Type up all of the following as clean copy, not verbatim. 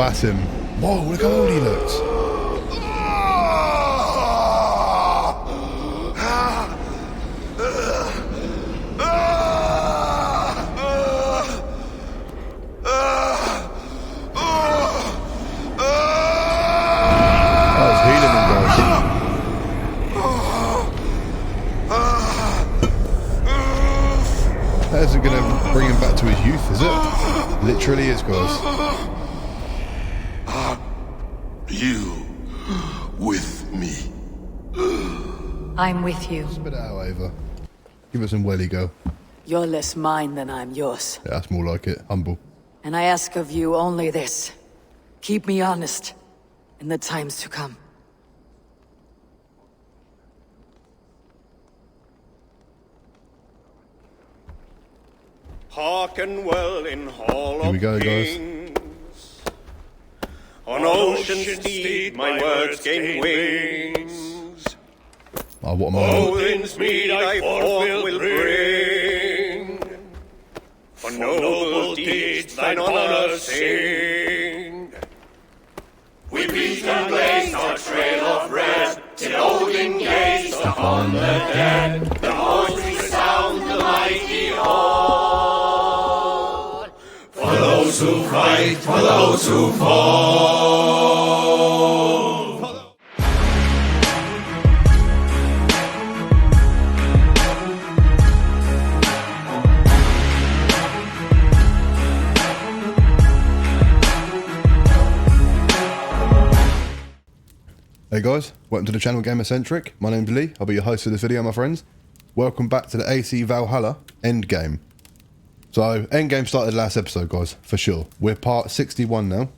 Basim. Whoa, look how old he looks. That isn't going to bring him back to his youth, is it? Literally is, guys. You with me? I'm with you. Spit it out, Ava. Give us some welly, girl. You're less mine than I'm yours. Yeah, that's more like it. Humble. And I ask of you only this. Keep me honest in the times to come. Hearken well in hall Here we go, of guys. kings. On ocean steed my words gain wings. Oh, what a moment. Odin's mead I forth will bring. For noble deeds thine honor sing. We beat and blaze our trail of red, till Odin gazed upon the dead. The voice resound the mighty hall. For those who fight, for those who fall. Hey guys, welcome to the channel Gamercentric. My name's Lee, I'll be your host for this video, my friends. Welcome back to the AC Valhalla Endgame. So, Endgame started last episode, guys, for sure. We're part 61 now.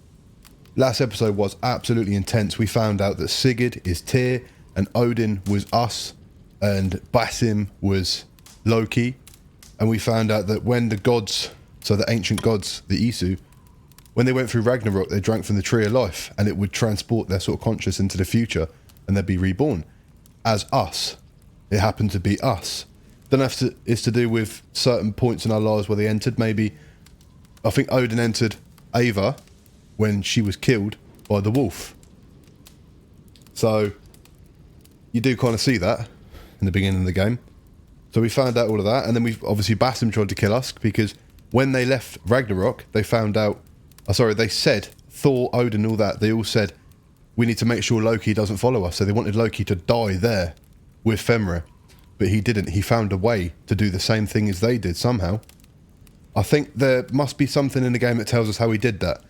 Last episode was absolutely intense. We found out that Sigurd is Tyr, and Odin was us, and Basim was Loki. And we found out that when the gods, so the ancient gods, the Isu, when they went through Ragnarok, they drank from the Tree of Life, and it would transport their sort of conscious into the future, and they'd be reborn as us. It happened to be us. Don't know if it's to do with certain points in our lives where they entered. Maybe, I think Odin entered Ava when she was killed by the wolf. So, you do kind of see that in the beginning of the game. So we found out all of that, and then obviously Basim tried to kill us, because when they left Ragnarok, they found out, they said, Thor, Odin, all that, they all said, we need to make sure Loki doesn't follow us. So they wanted Loki to die there with Fenrir. But he didn't. He found a way to do the same thing as they did somehow. I think there must be something in the game that tells us how he did that.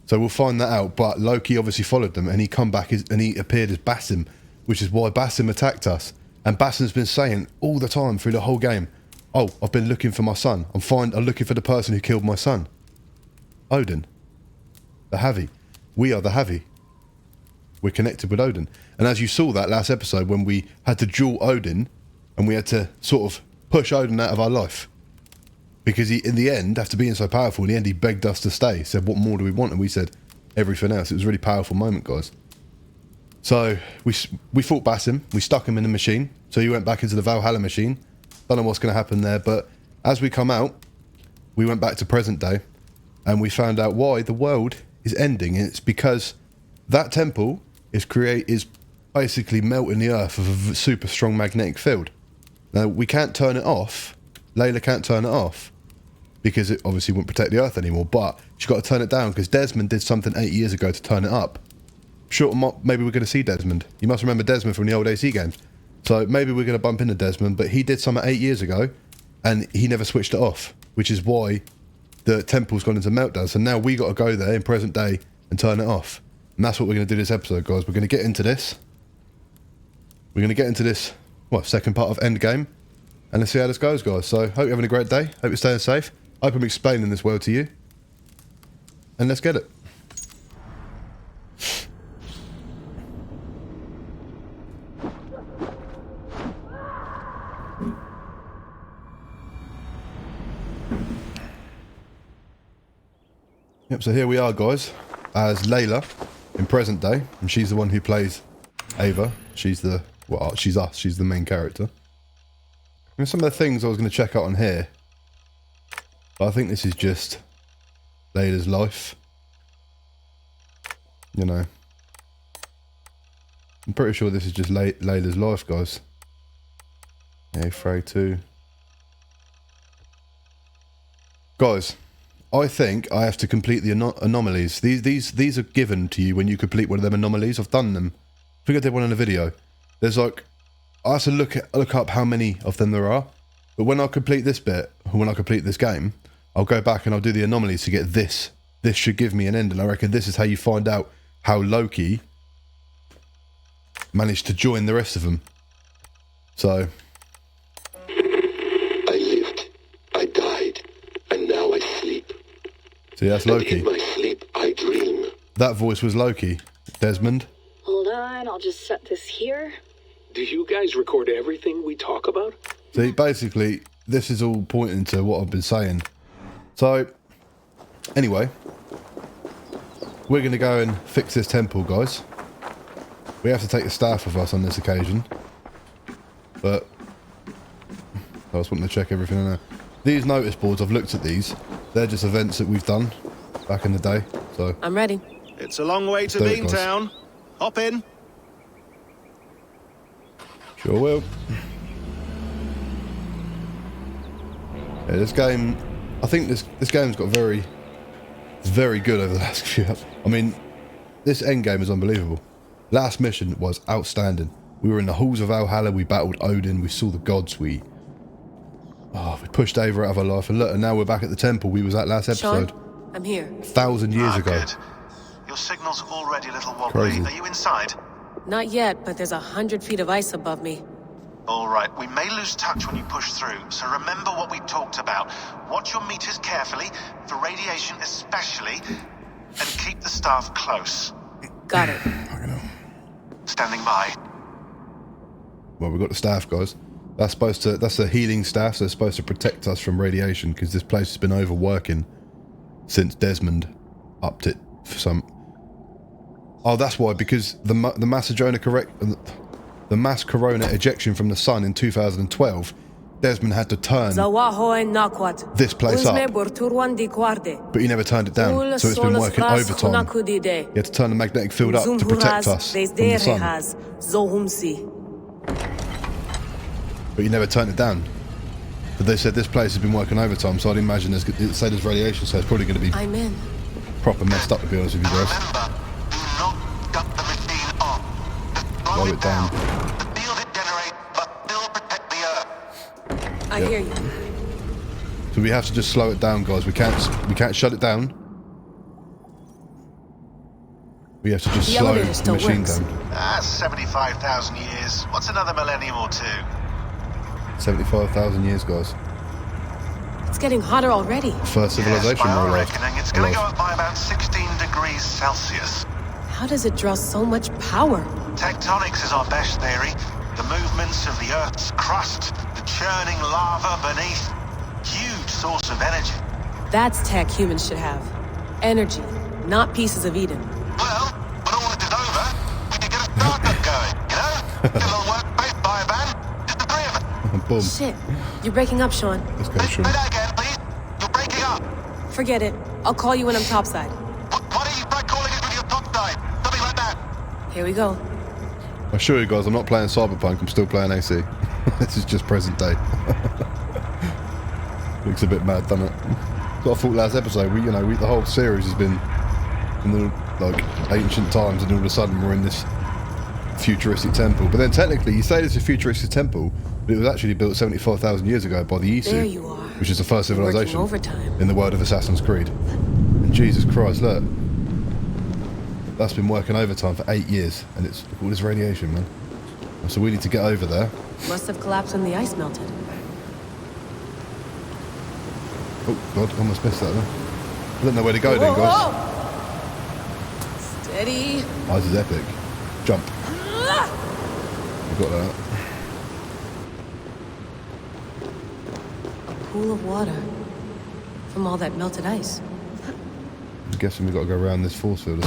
So we'll find that out. But Loki obviously followed them, and he and he appeared as Basim, which is why Basim attacked us. And Basim's been saying all the time through the whole game, oh, I've been looking for my son. I'm looking for the person who killed my son. Odin. The Havi. We are the Havi. We're connected with Odin. And as you saw that last episode, when we had to duel Odin, and we had to sort of push Odin out of our life, because he, in the end, after being so powerful, in the end he begged us to stay. He said, what more do we want? And we said, everything else. It was a really powerful moment, guys. So, we fought Basim. We stuck him in the machine. So he went back into the Valhalla machine. Don't know what's going to happen there, but as we come out, we went back to present day, and we found out why the world is ending. And it's because that temple is basically melting the earth with a super strong magnetic field. Now, we can't turn it off. Layla can't turn it off because it obviously wouldn't protect the earth anymore, but she's got to turn it down because Desmond did something 8 years ago to turn it up. Sure, maybe we're going to see Desmond. You must remember Desmond from the old AC games. So maybe we're going to bump into Desmond, but he did something 8 years ago and he never switched it off, which is why the temple's gone into meltdown. So now we got to go there in present day and turn it off. And that's what we're going to do this episode, guys. We're going to get into this. We're going to get into this, second part of Endgame. And let's see how this goes, guys. So, hope you're having a great day. Hope you're staying safe. Hope I'm explaining this well to you. And let's get it. Yep, so here we are, guys, as Layla in present day, and she's the one who plays Ava. She's the, she's us, she's the main character. And some of the things I was going to check out on here, but I think this is just Layla's life. you know. I'm pretty sure this is just Layla's life, guys. Yeah, Frey 2. Guys, I think I have to complete the anomalies. These are given to you when you complete one of them anomalies. I've done them. I think I did one in a video. There's like, I have to look up how many of them there are. But when I complete this bit, or when I complete this game, I'll go back and I'll do the anomalies to get this. This should give me an end, and I reckon this is how you find out how Loki managed to join the rest of them. So, I lived, I died, and now I sleep. see, that's Loki. And in my sleep, I dream. That voice was Loki. Desmond. Hold on, I'll just set this here. Do you guys record everything we talk about? See, basically, this is all pointing to what I've been saying. So, anyway, we're going to go and fix this temple, guys. We have to take the staff with us on this occasion. But I just wanted to check everything in there. These notice boards, I've looked at these. They're just events that we've done back in the day. So I'm ready. It's a long way to do it, Beantown. Hop in. Sure will. Yeah, this game, I think this game's got very good over the last few. I mean, this Endgame is unbelievable. Last mission was outstanding. We were in the halls of Valhalla, we battled Odin, we saw the gods, we pushed Ava out of our life, and look, and now we're back at the temple we was at last episode. Sean, I'm here. 1,000 years ago. Good. Your signal's already a little wobbly. Crazy. Are you inside? Not yet, but there's 100 feet of ice above me. All right, we may lose touch when you push through, so remember what we talked about. Watch your meters carefully, for radiation especially, and keep the staff close. Got it. Standing by. Well, we've got the staff, guys. That's the healing staff, so they're supposed to protect us from radiation, because this place has been overworking since Desmond upped it for some... Oh, that's why, because the mass corona ejection from the sun in 2012, Desmond had to turn this place up, but he never turned it down, so it's been working overtime. He had to turn the magnetic field up to protect us from the sun. But he never turned it down. But they said this place has been working overtime, so I'd imagine there's radiation, so it's probably going to be I'm in. proper messed up, to be honest with you guys. Remember, do not shut the machine off. Just Slow it down. The field it generates, but still protect the Earth. I hear you. So we have to just slow it down, guys. We can't shut it down. We have to just slow the machine down. That's 75,000 years. What's another millennium or two? 75,000 years, guys. It's getting hotter already. First civilization, yes, by no our less. reckoning, it's going to go up by about 16 degrees Celsius. How does it draw so much power? Tectonics is our best theory. The movements of the Earth's crust, the churning lava beneath. Huge source of energy. That's tech humans should have. Energy, not pieces of Eden. Well, when all this is over, we can get a startup going, you know? Get a little workspace, buy a van, just the three of us. Boom. Shit, you're breaking up, Sean. Let's go, Say Sean. that again, please. You're breaking up. Forget it. I'll call you when I'm topside. Why don't you try calling us when you're topside? Something like that. Here we go. I assure you guys, I'm not playing Cyberpunk, I'm still playing AC. This is just present day. Looks a bit mad, doesn't it? So I thought last episode, the whole series has been in the ancient times, and all of a sudden we're in this futuristic temple. But then technically, you say it's a futuristic temple, but it was actually built 75,000 years ago by the There Isu, you are. which is the first Working civilization overtime. in the world of Assassin's Creed. And Jesus Christ, look. That's been working overtime for 8 years, and it's all this radiation, man. So we need to get over there. Must have collapsed when the ice melted. Oh, God, I almost missed that then. I don't know where to go then, guys. Whoa! Steady. Oh, this is epic. Jump. You got that. A pool of water. From all that melted ice. I'm guessing we've got to go around this force field.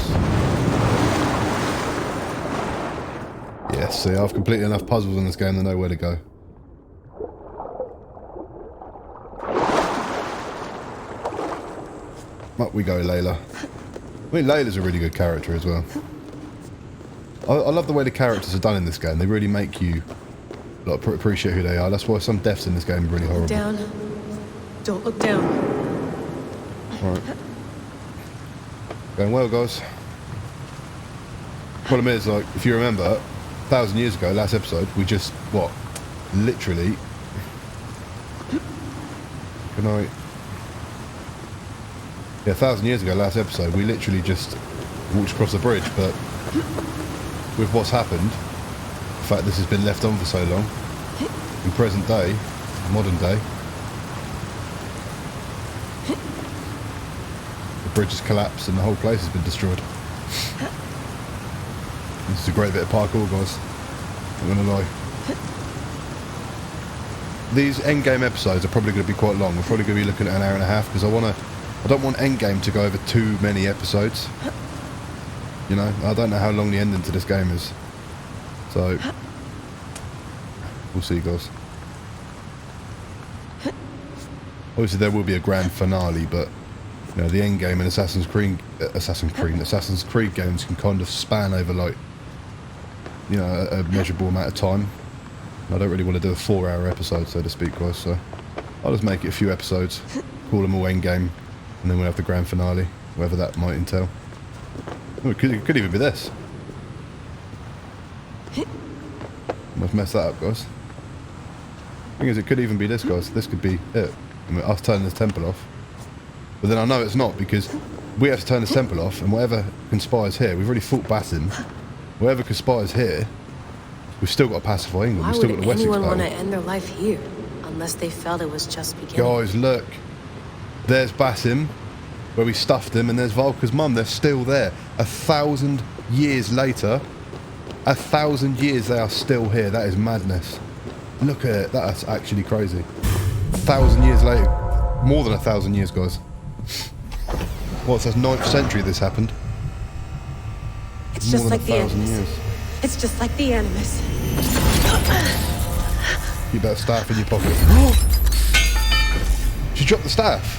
Yes, see, I've completed enough puzzles in this game to know where to go. Up we go, Layla. I mean, Layla's a really good character as well. I love the way the characters are done in this game. They really make you like appreciate who they are. That's why some deaths in this game are really horrible. Down. Don't look down. Alright. Going well, guys. Problem is, like, if you remember, 1,000 years ago, last episode, we just, what, literally... Good night. Yeah, 1,000 years ago, last episode, we literally just walked across the bridge, but with what's happened, the fact this has been left on for so long, in present day, modern day, the bridge has collapsed and the whole place has been destroyed. This is a great bit of parkour, guys. I'm gonna lie. These Endgame episodes are probably going to be quite long. We're probably going to be looking at an hour and a half because I don't want Endgame to go over too many episodes. You know, I don't know how long the ending to this game is. So, we'll see, guys. Obviously, there will be a grand finale, but you know, the Endgame and Assassin's Creed games can kind of span over like, you know, a measurable amount of time. I don't really want to do a 4-hour episode, so to speak, guys. So I'll just make it a few episodes, call them all Endgame, and then we'll have the grand finale, whatever that might entail. Oh, it could even be this. Must mess that up, guys. Thing is, it could even be this, guys. This could be it. I mean, us turning this temple off. But then I know it's not, because we have to turn this temple off, and whatever conspires here, we've already fought Basim. Whatever conspires here, we've still got to pacify England. We've still got the Wessex Why would anyone want want to end their life here? Unless they felt it was just beginning. Guys, look. There's Basim, where we stuffed him, and there's Volker's mum. They're still there. 1,000 years later, 1,000 years they are still here. That is madness. Look at it. That's actually crazy. 1,000 years later. More than 1,000 years, guys. What, so that's 9th century this happened? It's More just than like the 1,000 Animus. years. It's just like the Animus. Keep that staff in your pocket. She dropped the staff.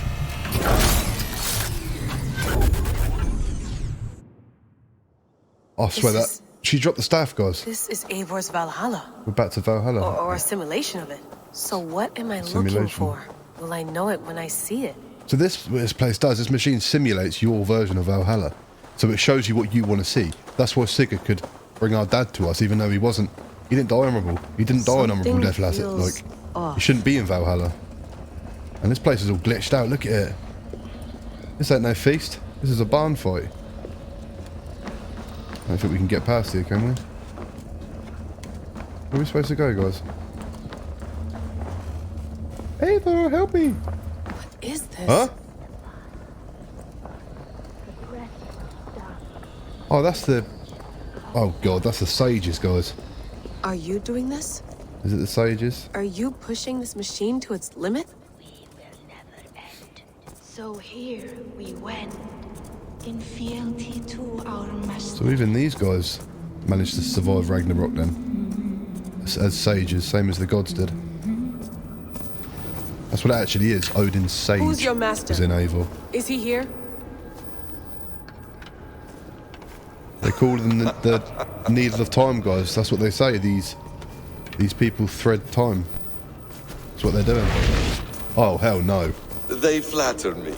I swear that she dropped the staff, guys. This is Eivor's Valhalla. We're back to Valhalla. Or a simulation of it. So what am I Simulation. looking for? Will I know it when I see it? So this place does. This machine simulates your version of Valhalla. So it shows you what you want to see. That's why Sigurd could bring our dad to us, even though he didn't die honourable. He didn't die an honourable death, lass. Like, off. he shouldn't be in Valhalla. And this place is all glitched out. Look at it. This ain't no feast. This is a barn fight. I don't think we can get past here, can we? Where are we supposed to go, guys? Eivor, help me! What is this? Huh? Oh, that's the... Oh, God, that's the sages, guys. Are you doing this? Is it the sages? Are you pushing this machine to its limit? We will never end. So here we went, in fealty to our master. So even these guys managed to survive Ragnarok then. As sages, same as the gods did. That's what it actually is. Odin's sage. Who's your master? Is in Eivor. Is he here? They call them the needle of time, guys. That's what they say. These people thread time. That's what they're doing. Oh, hell no. They flatter me.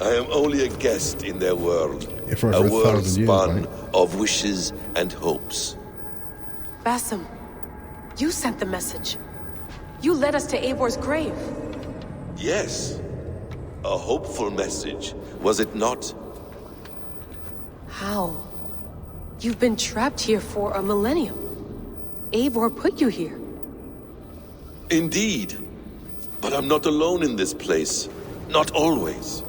I am only a guest in their world. Yeah, for a over world 1,000 years, spun mate. of wishes and hopes. Basim, you sent the message. You led us to Eivor's grave. Yes. A hopeful message, was it not? How? You've been trapped here for a millennium. Eivor put you here. Indeed. But I'm not alone in this place. Not always.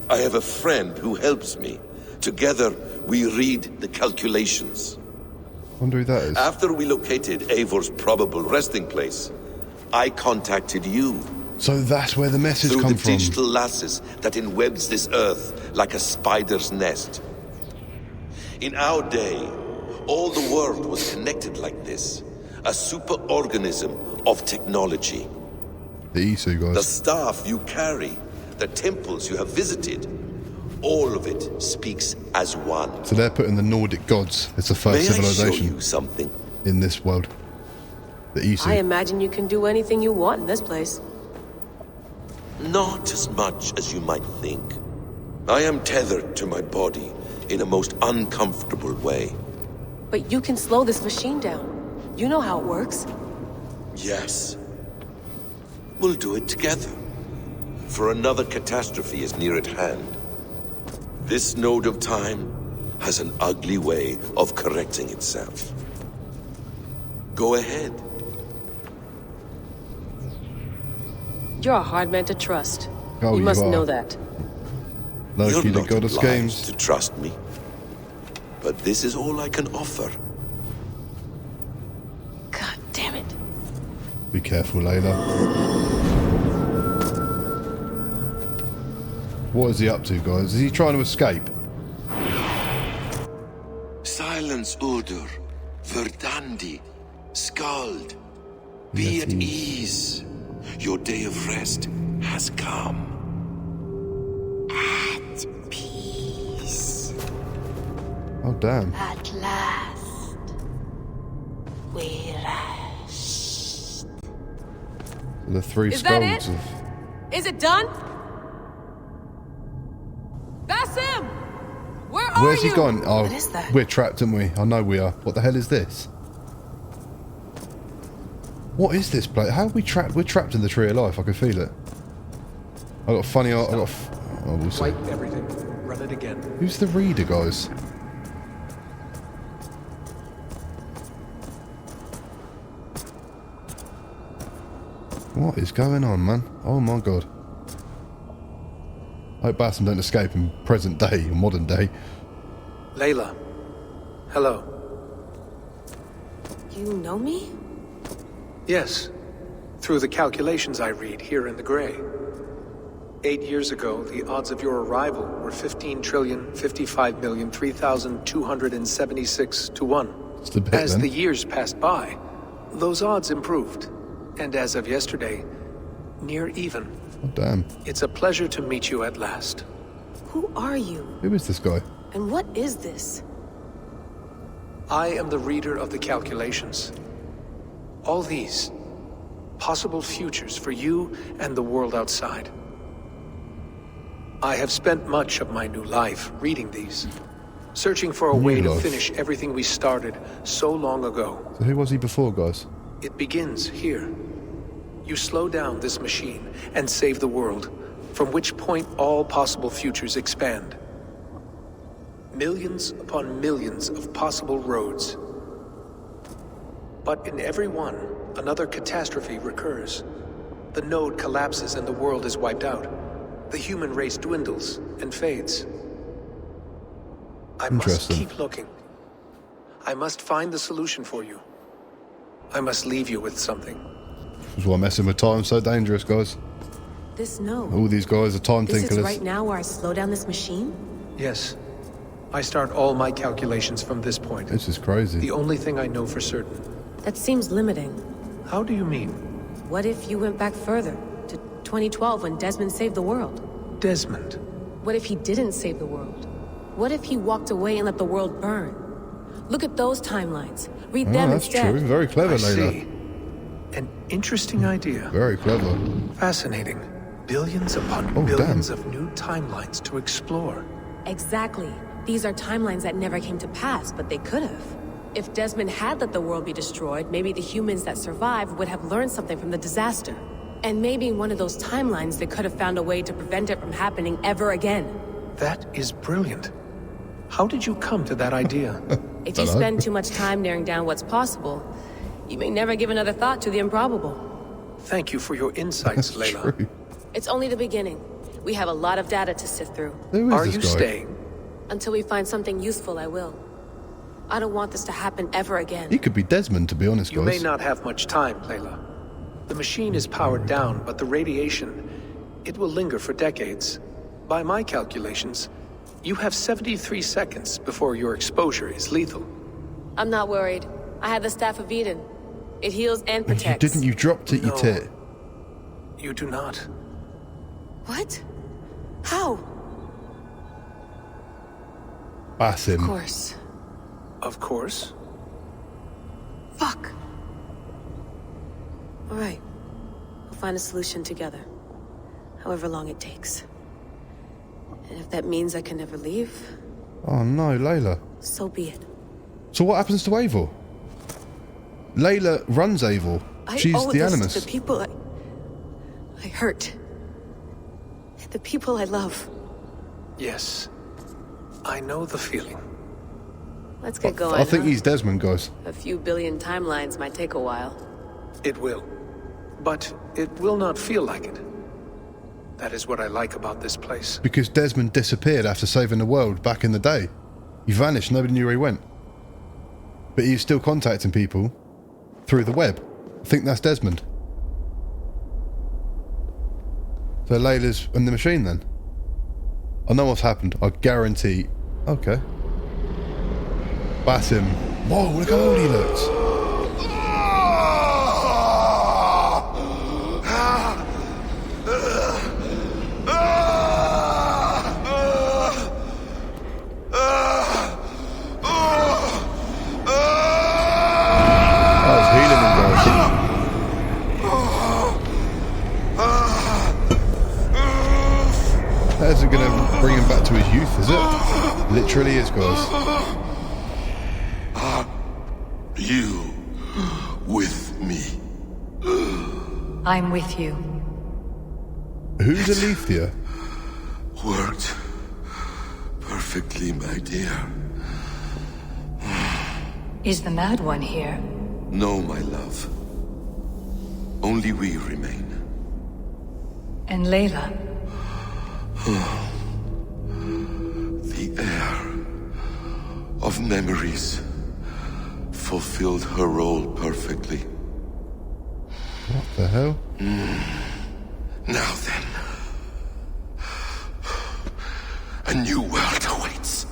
I have a friend who helps me. Together, we read the calculations. I wonder who that is. After we located Eivor's probable resting place, I contacted you. So that's where the message Through comes the from. digital lasses that enwebs this earth like a spider's nest. In our day, all the world was connected like this. A superorganism of technology. The Isu The guys. staff you carry, the temples you have visited, All of it speaks as one. So they're putting the Nordic gods as the first May I show civilization you something? in this world. The EC. I imagine you can do anything you want in this place. Not as much as you might think. I am tethered to my body in a most uncomfortable way. But you can slow this machine down. You know how it works. Yes. We'll do it together. For another catastrophe is near at hand. This node of time has an ugly way of correcting itself. Go ahead. You're a hard man to trust. Oh, you must are. know that. You're Loki, the not god of obliged schemes. to trust me. But this is all I can offer. God damn it. Be careful, Layla. What is he up to, guys? Is he trying to escape? Silence, Udur. Verdandi. Skald. Be at ease. Your day of rest has come. At peace. Oh, damn. At last. We rest. The three Is that skulls it? of... Is it done? That's him! Where are Where's you? he gone? Oh, What is that? we're trapped, aren't we? I know we are. What the hell is this? What is this place? How are we trapped? We're trapped in the tree of life. I can feel it. I got funny art. I got. Oh, we'll see. Wipe everything. Run it again. Who's the reader, guys? What is going on, man? Oh my god. I hope Bassam don't escape in present day, or modern day. Layla. Hello. You know me? Yes. Through the calculations I read here in the gray. 8 years ago, the odds of your arrival were 15,055,003,276 to 1. It's the bit, As then. the years passed by, those odds improved. And as of yesterday, near even. Oh, damn. It's a pleasure to meet you at last. Who are you? Who is this guy? And what is this? I am the reader of the calculations. All these, possible futures for you and the world outside. I have spent much of my new life reading these, searching for a way to life. finish everything we started so long ago. So who was he before, guys? It begins here. You slow down this machine and save the world, from which point all possible futures expand. Millions upon millions of possible roads. But in every one, another catastrophe recurs. The node collapses and the world is wiped out. The human race dwindles and fades. I must Interesting. keep looking. I must find the solution for you. I must leave you with something. This is why messing with time's so dangerous, guys. This node. All these guys are time This is tinkerers. right now where I slow down this machine? Yes. I start all my calculations from this point. This is crazy. The only thing I know for certain. That seems limiting. How do you mean? What if you went back further, to 2012 when Desmond saved the world? Desmond. What if he didn't save the world? What if he walked away and let the world burn? Look at those timelines. Read Oh, them that's instead. true. Very clever, I Layla. see. An interesting idea. Very clever. Fascinating. Billions upon Oh, billions damn. of new timelines to explore. Exactly. These are timelines that never came to pass, but they could have. If Desmond had let the world be destroyed, maybe the humans that survived would have learned something from the disaster. And maybe in one of those timelines they could have found a way to prevent it from happening ever again. That is brilliant. How did you come to that idea? If you spend too much time narrowing down what's possible, you may never give another thought to the improbable. Thank you for your insights, Layla. True. It's only the beginning. We have a lot of data to sift through. Who is Are this you guy? staying? Until we find something useful, I will. I don't want this to happen ever again. He could be Desmond, to be honest, You guys. may not have much time, Layla. The machine is powered down, but the radiation, it will linger for decades. By my calculations, you have 73 seconds before your exposure is lethal. I'm not worried. I have the Staff of Eden. It heals and You protects. didn't. You dropped it, you No. tit. You do not. What? How? Basim. Of course. Of course. Fuck. All right. We'll find a solution together. However long it takes. And if that means I can never leave, Oh no, Layla. so be it. So what happens to Avil? Layla runs Avil. She's I owe the this Animus. to the people I hurt. The people I love. Yes. I know the feeling. Let's get going. I think huh? he's Desmond, guys. A few billion timelines might take a while. It will. But it will not feel like it. That is what I like about this place. Because Desmond disappeared after saving the world back in the day. He vanished, nobody knew where he went. But he's still contacting people through the web. I think that's Desmond. So Layla's in the machine then. I know what's happened, I guarantee. Okay. Basim. Whoa, look how old he looks. That isn't going to bring him back to his youth, is it? Literally is, guys. You with me? I'm with you. Who's Alethea? Worked perfectly, my dear. Is the Mad One here? No, my love. Only we remain. And Layla? The air of memories fulfilled her role perfectly. What the hell? Now then, a new world awaits. Are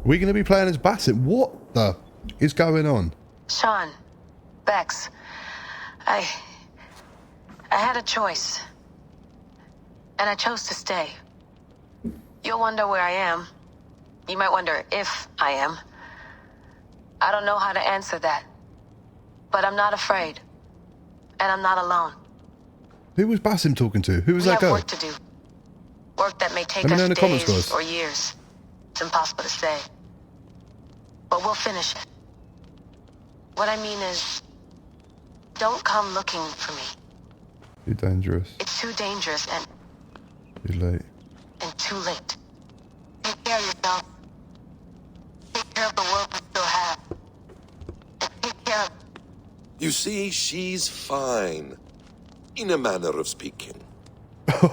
we going to be playing as Basim? What the is going on? Sean, Bex, I had a choice. And I chose to stay. You'll wonder where I am. You might wonder if I am. I don't know how to answer that. But I'm not afraid. And I'm not alone. Who was Basim talking to? Who was We that have girl? work to do. Work that may take Let me know us in the comments, days guys. or years. It's impossible to say. But we'll finish it. What I mean is, don't come looking for me. Too dangerous. It's too dangerous and Too late. too late. Take care of yourself. Take care of the world we still have. And take care of... You see, she's fine. In a manner of speaking.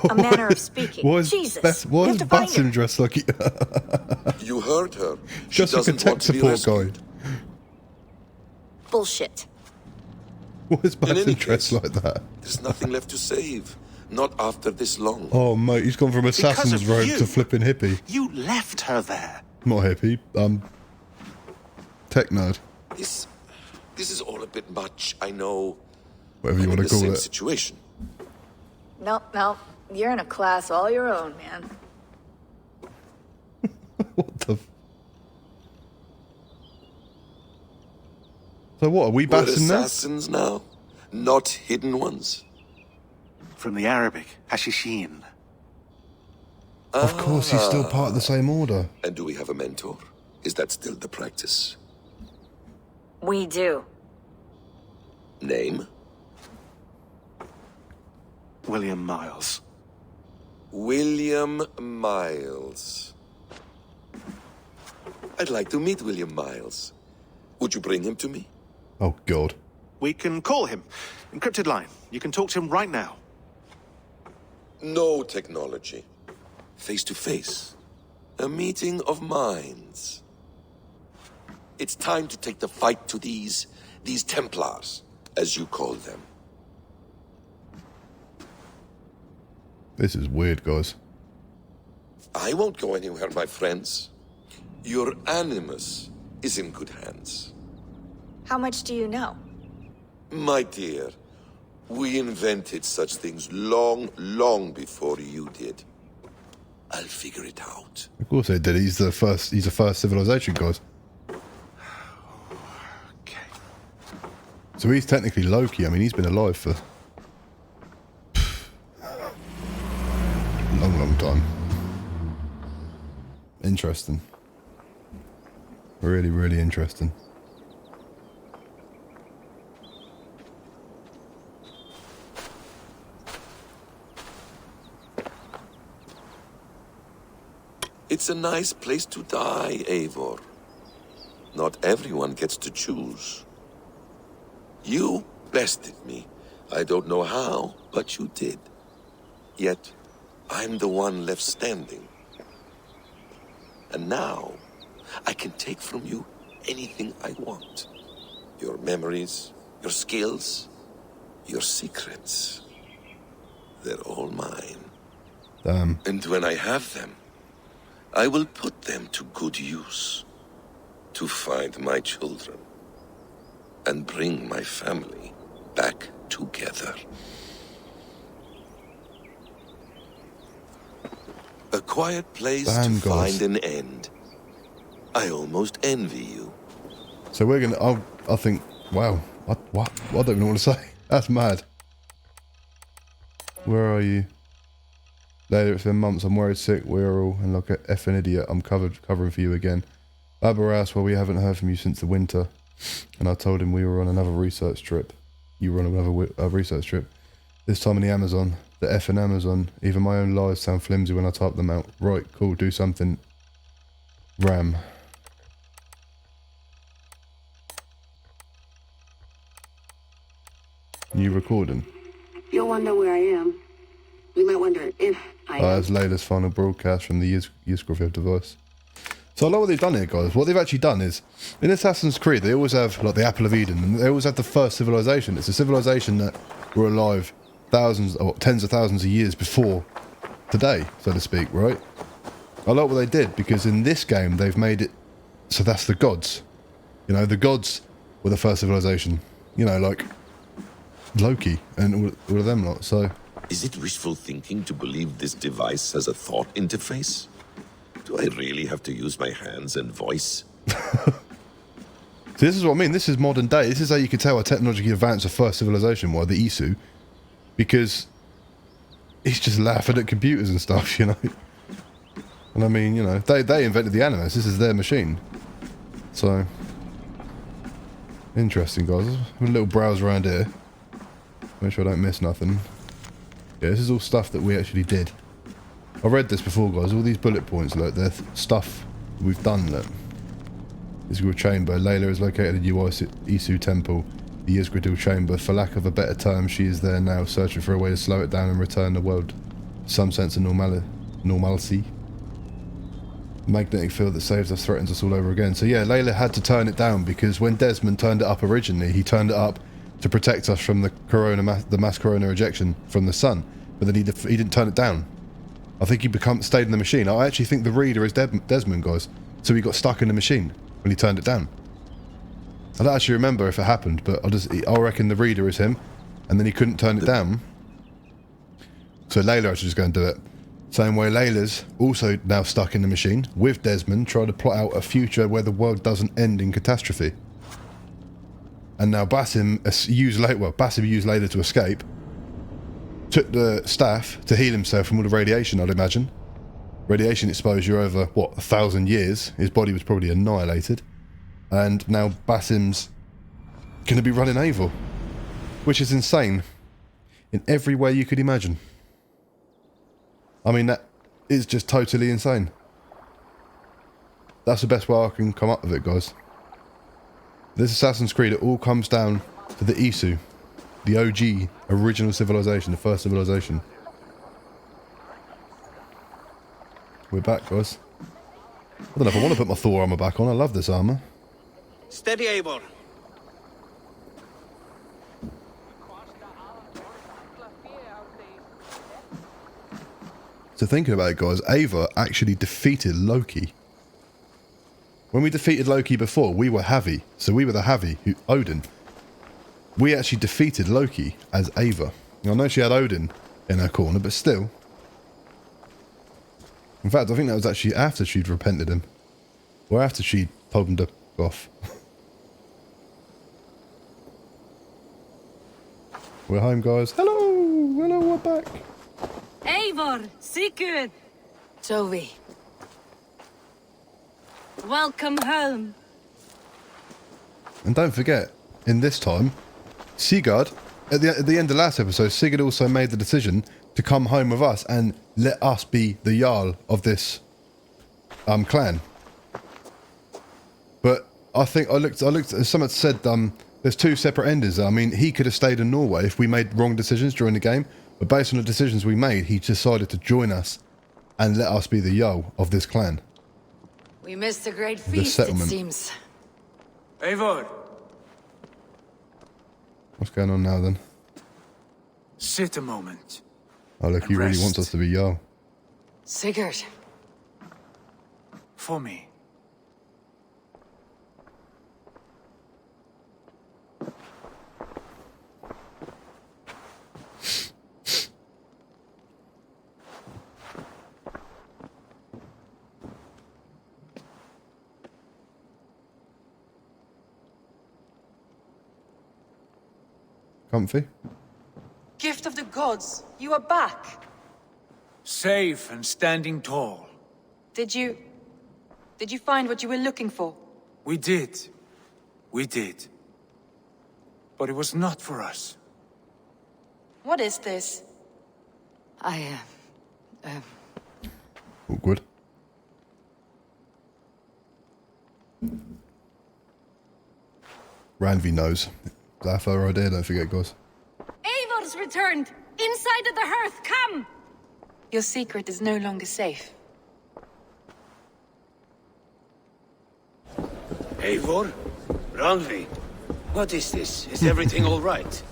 A manner of speaking. Jesus. Why you is have to find her. Basim dressed like he... You heard her. She Just like a doesn't tech want to be support rescued. guy. Bullshit. Why is In any Basim dressed case, like that? There's nothing left to save. Not after this long. Oh, mate, he's gone from assassin's of robe you. to flipping hippie. You left her there. Not hippie, tech nerd. This is all a bit much, I know. Whatever you I'm want in to the call same it. situation. No. You're in a class all your own, man. What the... So what, are we We're Basim now? assassins now, not hidden ones. From the Arabic, Hashishin. Of course, he's still part of the same order. And do we have a mentor? Is that still the practice? We do. Name? William Miles. William Miles. I'd like to meet William Miles. Would you bring him to me? Oh, God. We can call him. Encrypted line. You can talk to him right now. No technology. Face to face. A meeting of minds. It's time to take the fight to these Templars, as you call them. This is weird, guys. I won't go anywhere, my friends. Your Animus is in good hands. How much do you know? My dear, we invented such things long, long before you did. I'll figure it out. Of course they did. He's the first civilization, guys. Okay. So he's technically Loki. I mean, he's been alive for a long, long time. Interesting. Really, really interesting. It's a nice place to die, Eivor. Not everyone gets to choose. You bested me. I don't know how, but you did. Yet, I'm the one left standing. And now, I can take from you anything I want. Your memories, your skills, your secrets. They're all mine. Damn. And when I have them, I will put them to good use. To find my children. And bring my family back together. A quiet place Damn, to guys. find an end. I almost envy you. So we're gonna. I think. Wow. What? I don't even know what to say. That's mad. Where are you? Later, it's been months. I'm worried, sick. We're all and like a effing idiot. I'm covering for you again. Aberras, well, we haven't heard from you since the winter, and I told him we were on another research trip. You were on another research trip. This time in the Amazon. The effing Amazon. Even my own lies sound flimsy when I type them out. Right, cool. Do something. Ram. You recording? You'll wonder where I am. You might wonder if I am. That's Layla's final broadcast from the Yusgrave device. So I like what they've done here, guys. What they've actually done is, in Assassin's Creed, they always have like the Apple of Eden, and they always have the first civilization. It's a civilization that were alive thousands or tens of thousands of years before today, so to speak, right? I like what they did, because in this game they've made it so that's the gods. You know, the gods were the first civilization. You know, like Loki and all of them lot. So Is it wishful thinking to believe this device has a thought interface? Do I really have to use my hands and voice? See, this is what I mean. This is modern day. This is how you could tell a technologically advanced first civilization was, the Isu, because he's just laughing at computers and stuff, you know. And I mean, you know, they invented the animus. This is their machine. So, interesting, guys. A little browse around here. Make sure I don't miss nothing. Yeah, this is all stuff that we actually did. I read this before, guys. All these bullet points, look, they're stuff we've done, look. Yzgrid Chamber. Layla is located at Isu Temple, the Yzgrid Chamber. For lack of a better term, she is there now, searching for a way to slow it down and return the world to some sense of normalcy. Magnetic field that saves us threatens us all over again. So yeah, Layla had to turn it down, because when Desmond turned it up originally, he turned it up to protect us from the mass corona ejection from the sun. But then he didn't turn it down. I think he stayed in the machine. I actually think the reader is Desmond, guys. So he got stuck in the machine when he turned it down. I don't actually remember if it happened, but I reckon the reader is him, and then he couldn't turn it down. So Layla actually just go and do it. Same way Layla's also now stuck in the machine with Desmond, trying to plot out a future where the world doesn't end in catastrophe. And now Basim used Layla to escape, took the staff to heal himself from all the radiation, I'd imagine. Radiation exposure over, what, 1,000 years. His body was probably annihilated. And now Basim's going to be running Eivor, which is insane in every way you could imagine. I mean, that is just totally insane. That's the best way I can come up with it, guys. This Assassin's Creed, it all comes down to the Isu. The OG, original civilization, the first civilization. We're back, guys. I don't know if I want to put my Thor armor back on. I love this armor. Steady, Eivor. So thinking about it, guys, Eivor actually defeated Loki. When we defeated Loki before, we were Havi. So we were the Havi, Odin. We actually defeated Loki as Eivor. I know she had Odin in her corner, but still. In fact, I think that was actually after she'd repented him. Or after she'd told him to go off. We're home, guys. Hello! Hello, we're back. Eivor, Sigurd, Toby. welcome home. And don't forget, in this time, Sigurd, at the end of last episode, Sigurd also made the decision to come home with us and let us be the Jarl of this clan. But I think I looked, as someone said, there's two separate endings. I mean, he could have stayed in Norway if we made wrong decisions during the game, but based on the decisions we made, he decided to join us and let us be the Jarl of this clan. We missed a great feast, it seems. Eivor, What's going on now then? sit a moment. Oh look, he really wants us to be Jarl. Sigurd. For me. Comfy? Gift of the gods, you are back. Safe and standing tall. Did you find what you were looking for? We did. We did. But it was not for us. What is this? Awkward. Ranvi knows. That's our idea, don't forget, guys. Eivor's returned! Inside of the hearth, come! Your secret is no longer safe. Eivor? Ranvi? What is this? Is everything all right?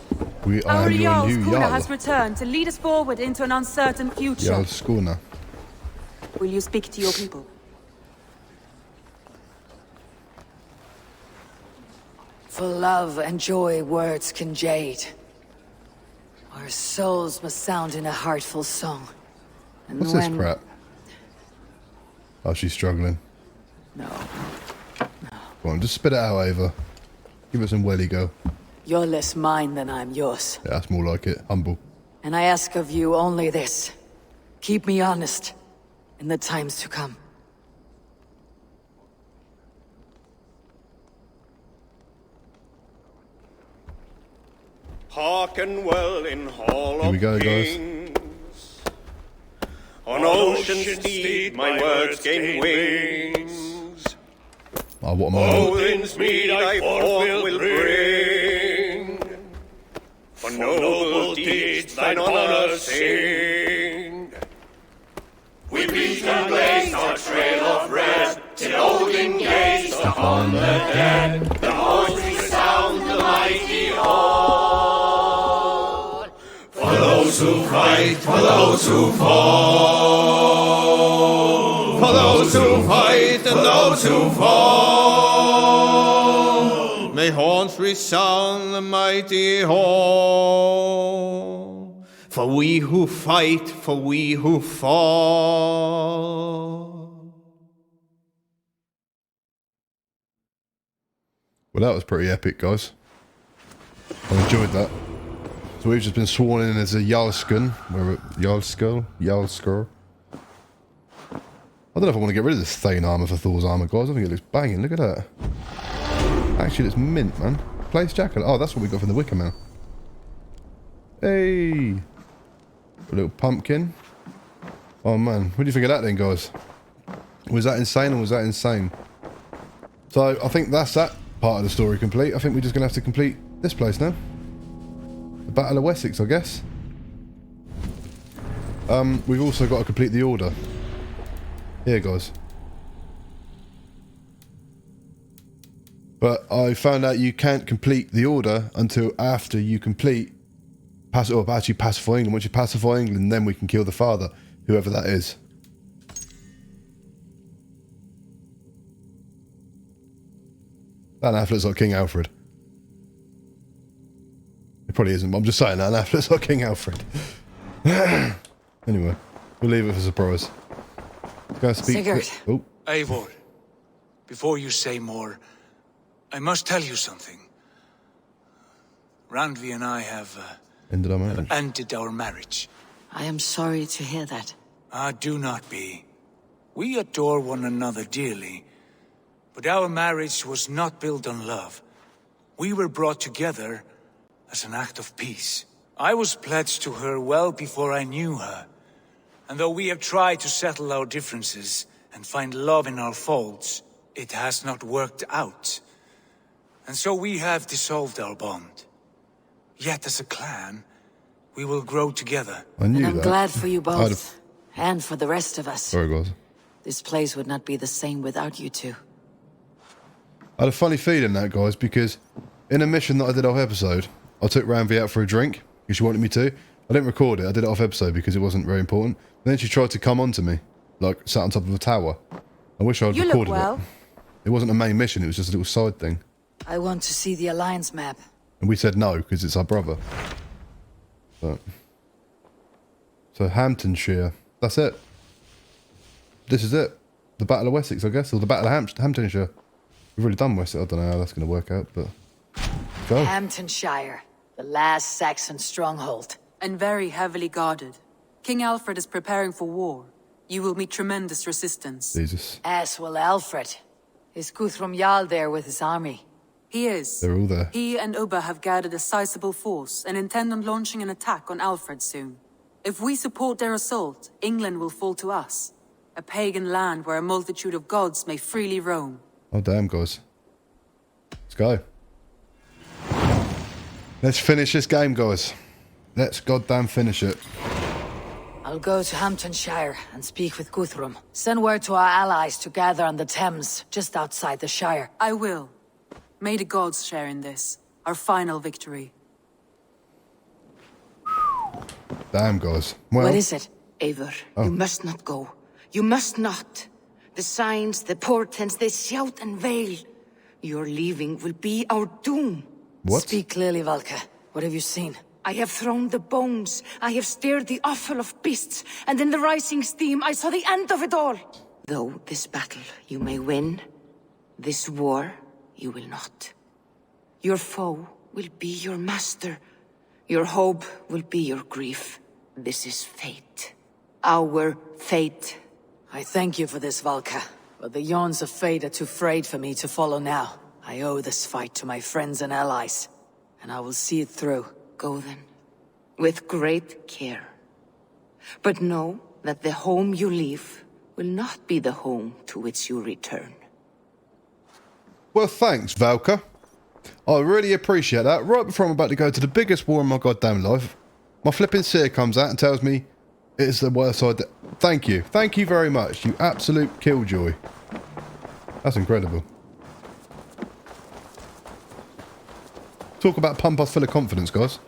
I am your new Skuna Jarl. has returned to lead us forward into an uncertain future. Jarl Skuna. Will you speak to your people? For love and joy words can jade. Our souls must sound in a heartful song. And What's this crap? Oh, she's struggling. No. Go on, just spit it out, Ava. Give it some welly go. You're less mine than I'm yours. Yeah, that's more like it. Humble. And I ask of you only this. Keep me honest in the times to come. Hearken well in hall Here we go, of guys. kings. On ocean's steed my words gain wings. Oh, what am I on? Odin's mead I forth will bring. For noble deeds thine honor sing. We beat and blaze our trail of red, till Odin gazed upon the dead. The voice resound the mighty hall. For those who fight, for those who fall. For those who fight and those who fall. May horns resound the mighty hall. For we who fight, for we who fall. Well, that was pretty epic, guys. I enjoyed that. So we've just been sworn in as a Jarlskun. Jarlskur. I don't know if I want to get rid of this Thane armor for Thor's armor, guys. I think it looks banging. Look at that. Actually, it's mint, man. Place jacket. Oh, that's what we got from the Wicker Man. Hey. A little pumpkin. Oh, man. What do you think of that then, guys? Was that insane or was that insane? So, I think that's that part of the story complete. I think we're just going to have to complete this place now. The Battle of Wessex, I guess. We've also got to complete the order. Here, guys. But I found out you can't complete the order until after you complete actually pacify England. Once you pacify England, then we can kill the father, whoever that is. That Anaf looks like King Alfred. It probably isn't, but I'm just saying that Anaf looks like King Alfred. Anyway, we'll leave it for surprise. Go speak. Sigurd. Oh, Eivor, before you say more, I must tell you something. Randvi and I have ended our marriage. ended our marriage. I am sorry to hear that. Ah, do not be. We adore one another dearly, but our marriage was not built on love. We were brought together as an act of peace. I was pledged to her well before I knew her, and though we have tried to settle our differences and find love in our faults, it has not worked out. And so we have dissolved our bond. Yet as a clan, we will grow together. I knew And I'm that. glad for you both. And for the rest of us. Sorry, guys. This place would not be the same without you two. I had a funny feeling that, guys, because in a mission that I did off episode, I took Randvi out for a drink because she wanted me to. I didn't record it. I did it off episode because it wasn't very important. And then she tried to come onto me, like sat on top of a tower. I wish I'd recorded it. It wasn't a main mission. It was just a little side thing. I want to see the Alliance map. And we said no because it's our brother. But so Hamptonshire. That's it. This is it. The Battle of Wessex, I guess, or the Battle of Hamptonshire. We've already done Wessex. I don't know how that's going to work out, but go. Hamptonshire, the last Saxon stronghold. And very heavily guarded. King Alfred is preparing for war. You will meet tremendous resistance. Jesus. As will Alfred. Is Guthrum Jarl there with his army? He is. They're all there. He and Ubba have gathered a sizable force and intend on launching an attack on Alfred soon. If we support their assault, England will fall to us. A pagan land where a multitude of gods may freely roam. Oh, damn, guys. Let's go. Let's finish this game, guys. Let's goddamn finish it. I'll go to Hamptonshire and speak with Guthrum. Send word to our allies to gather on the Thames, just outside the Shire. I will. May the gods share in this, our final victory. Damn, guys. Well, What is it? Eivor, you must not go. You must not. The signs, the portents, they shout and wail. Your leaving will be our doom. What? Speak clearly, Valka. What have you seen? I have thrown the bones. I have stirred the offal of beasts. And in the rising steam, I saw the end of it all. Though this battle you may win, this war you will not. Your foe will be your master. Your hope will be your grief. This is fate. Our fate. I thank you for this, Valka. But the yawns of fate are too frayed for me to follow now. I owe this fight to my friends and allies. And I will see it through. Go then. With great care. But know that the home you leave will not be the home to which you return. well, thanks, Valka. I really appreciate that. Right before I'm about to go to the biggest war in my goddamn life, my flipping seer comes out and tells me it's the worst side. Thank you. Thank you very much. You absolute killjoy. That's incredible. Talk about pump us full of confidence, guys.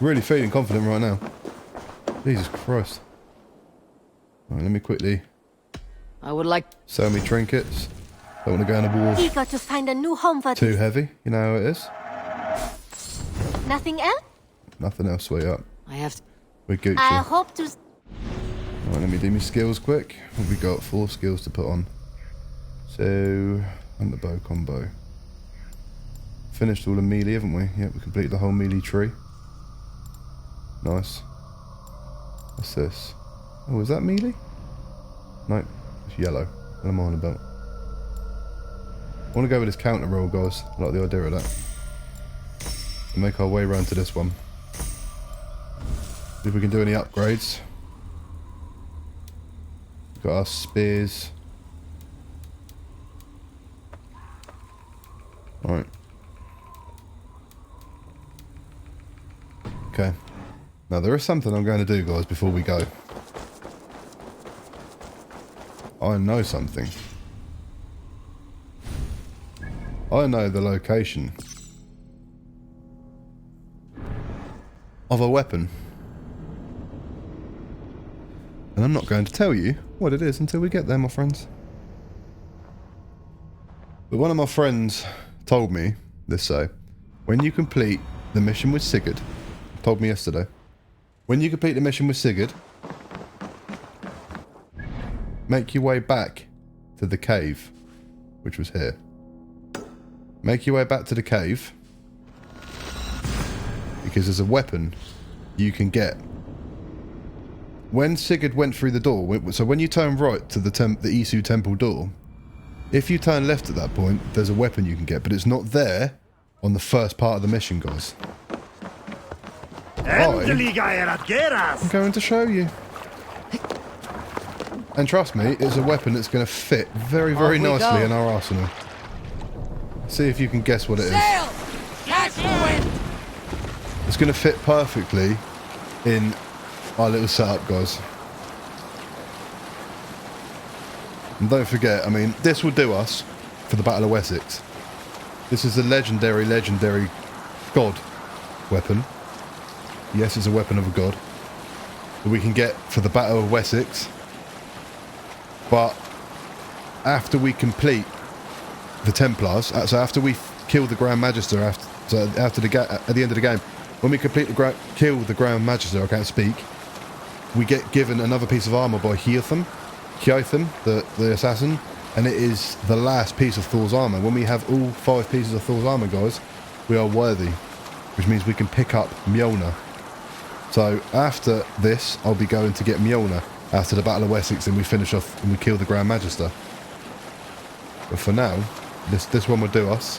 Really feeling confident right now. Jesus Christ. Right, let me quickly... I would like... Sell me trinkets. Don't want to go in a war. Eager to find a new home for... Too heavy. You know how it is. Nothing else? Nothing else, sweetheart. I have to... We're Gucci. I hope to... Right, let me do my skills quick. What have we got? 4 skills to put on. So... Underbow combo. Finished all the melee, haven't we? Yep, we completed the whole melee tree. Nice. What's this? Oh, is that melee? Nope. It's yellow. What am I on about? I want to go with this counter roll, guys. I like the idea of that. We'll make our way around to this one. See if we can do any upgrades. Got our spears. Right. Okay. Now there is something I'm going to do, guys, before we go. I know something. I know the location of a weapon. And I'm not going to tell you what it is until we get there, my friends. But one of my friends told me, let's say, when you complete the mission with Sigurd, told me yesterday, when you complete the mission with Sigurd, make your way back to the cave, which was here. Make your way back to the cave, because there's a weapon you can get. When Sigurd went through the door, so when you turn right to the Isu temple door, if you turn left at that point, there's a weapon you can get, but it's not there on the first part of the mission, guys. I'm going to show you. And trust me, it's a weapon that's going to fit very, very nicely in our arsenal. See if you can guess what it is. It's going to fit perfectly in our little setup, guys. And don't forget, I mean, this will do us for the Battle of Wessex. This is a legendary god weapon. Yes, it's a weapon of a god that we can get for the Battle of Wessex. But after we complete the Templars, so after we kill the Grand Magister, at the end of the game, when we complete kill the Grand Magister, I can't speak, we get given another piece of armour by Hiotham, the assassin, and it is the last piece of Thor's armour. When we have all 5 pieces of Thor's armour, guys, we are worthy, which means we can pick up Mjolnir. So after this, I'll be going to get Mjolnir after the Battle of Wessex, and we finish off and we kill the Grand Magister. But for now, this one will do us.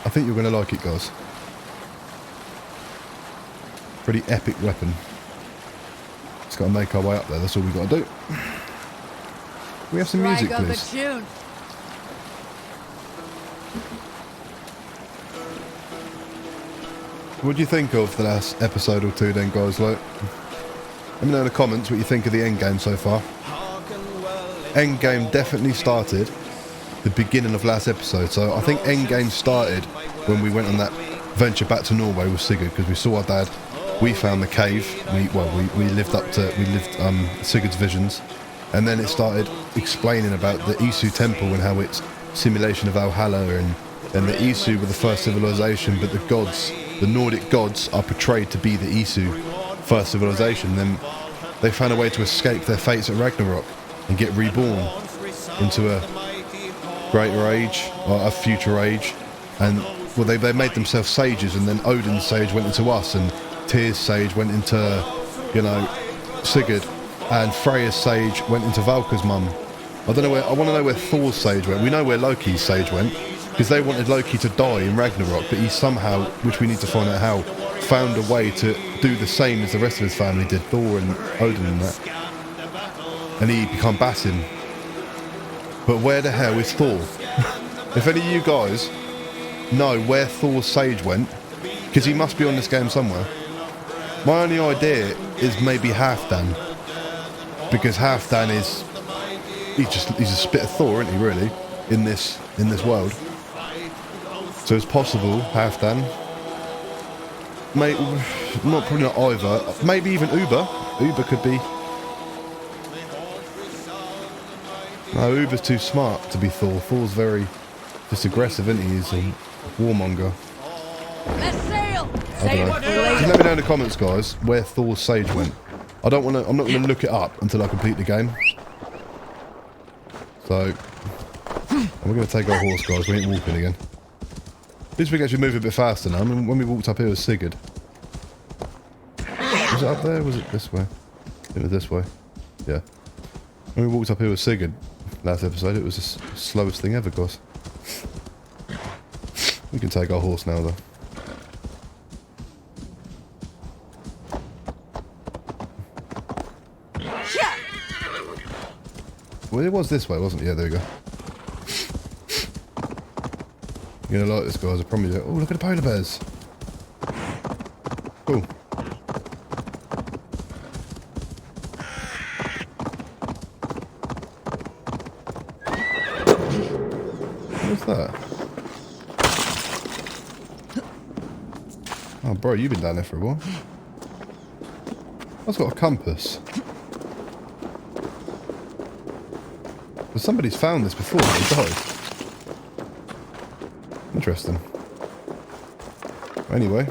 I think you're going to like it, guys. Pretty epic weapon. Just got to make our way up there. That's all we got to do. We have some music, please. What do you think of the last episode or two then, guys? Like, let me know in the comments what you think of the Endgame so far. Endgame definitely started the beginning of last episode. So I think Endgame started when we went on that venture back to Norway with Sigurd, because we saw our dad. We found the cave. We lived Sigurd's visions, and then it started explaining about the Isu temple and how it's simulation of Valhalla, and the Isu were the first civilization, but the gods, the Nordic gods, are portrayed to be the Isu first civilization. Then they found a way to escape their fates at Ragnarok and get reborn into a greater age, or a future age. And well, they made themselves sages, and then Odin's sage went into us, and Tyr's sage went into, Sigurd, and Freya's sage went into Valka's mum. I want to know where Thor's sage went. We know where Loki's sage went, because they wanted Loki to die in Ragnarok, but he somehow, which we need to find out how, found a way to do the same as the rest of his family did, Thor and Odin and that. And he became Basin. But where the hell is Thor? If any of you guys know where Thor's sage went, because he must be on this game somewhere. My only idea is maybe Halfdan, because Halfdan he's a spit of Thor, isn't he, really, in this world. So it's possible Halfdan. Probably not either. Maybe even Uber. Uber could be. No, Uber's too smart to be Thor. Thor's very just aggressive, isn't he? He's a warmonger. I don't know. Just let me know in the comments, guys, where Thor's sage went. I'm not going to look it up until I complete the game. So, we're going to take our horse, guys. We ain't walking again. At least we can actually move a bit faster now. I mean, when we walked up here with Sigurd. Was it up there, or was it this way? I think it was this way. Yeah. When we walked up here with Sigurd last episode, it was the slowest thing ever, guys. We can take our horse now, though. Well, it was this way, wasn't it? Yeah, there we go. You're gonna like this, guys, I promise you. Oh, look at the polar bears. Cool. What's that? Oh, bro, you've been down there for a while. That's got a compass. But somebody's found this before and they died. Interesting. Anyway.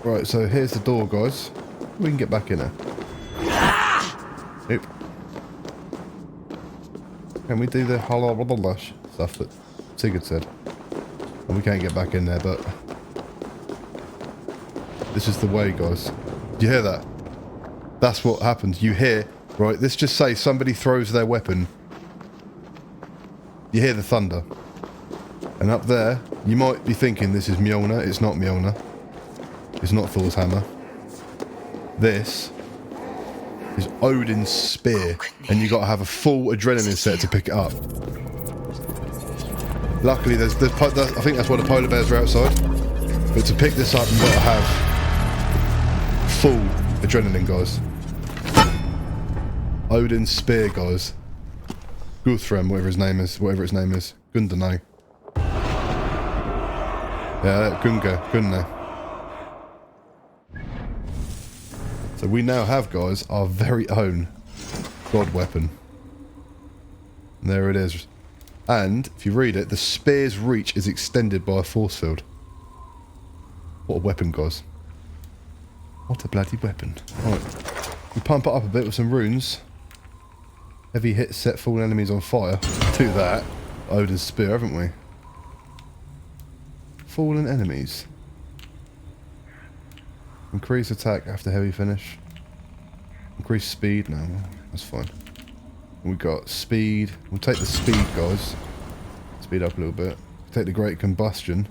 Right, so here's the door, guys. We can get back in there. Nope. Can we do the halal stuff that Sigurd said? And we can't get back in there, but this is the way, guys. Do you hear that? That's what happens. You hear, right? Let's just say somebody throws their weapon. You hear the thunder. And up there, you might be thinking this is Mjolnir. It's not Mjolnir. It's not Thor's hammer. This is Odin's spear, and you got to have a full adrenaline set to pick it up. Luckily, I think that's why the polar bears are outside. But to pick this up, you got to have full adrenaline, guys. Odin's spear, guys. Guthrem, whatever its name is. Gundanai. Yeah, Gunnar. So we now have, guys, our very own god weapon. And there it is. And, if you read it, the spear's reach is extended by a force field. What a weapon, guys. What a bloody weapon. Right. We pump it up a bit with some runes. Heavy hits set fallen enemies on fire. Do that. Odin's spear, haven't we? Fallen enemies. Increase attack after heavy finish. Increase speed. No, that's fine. We got speed. We'll take the speed, guys. Speed up a little bit. Take the great combustion.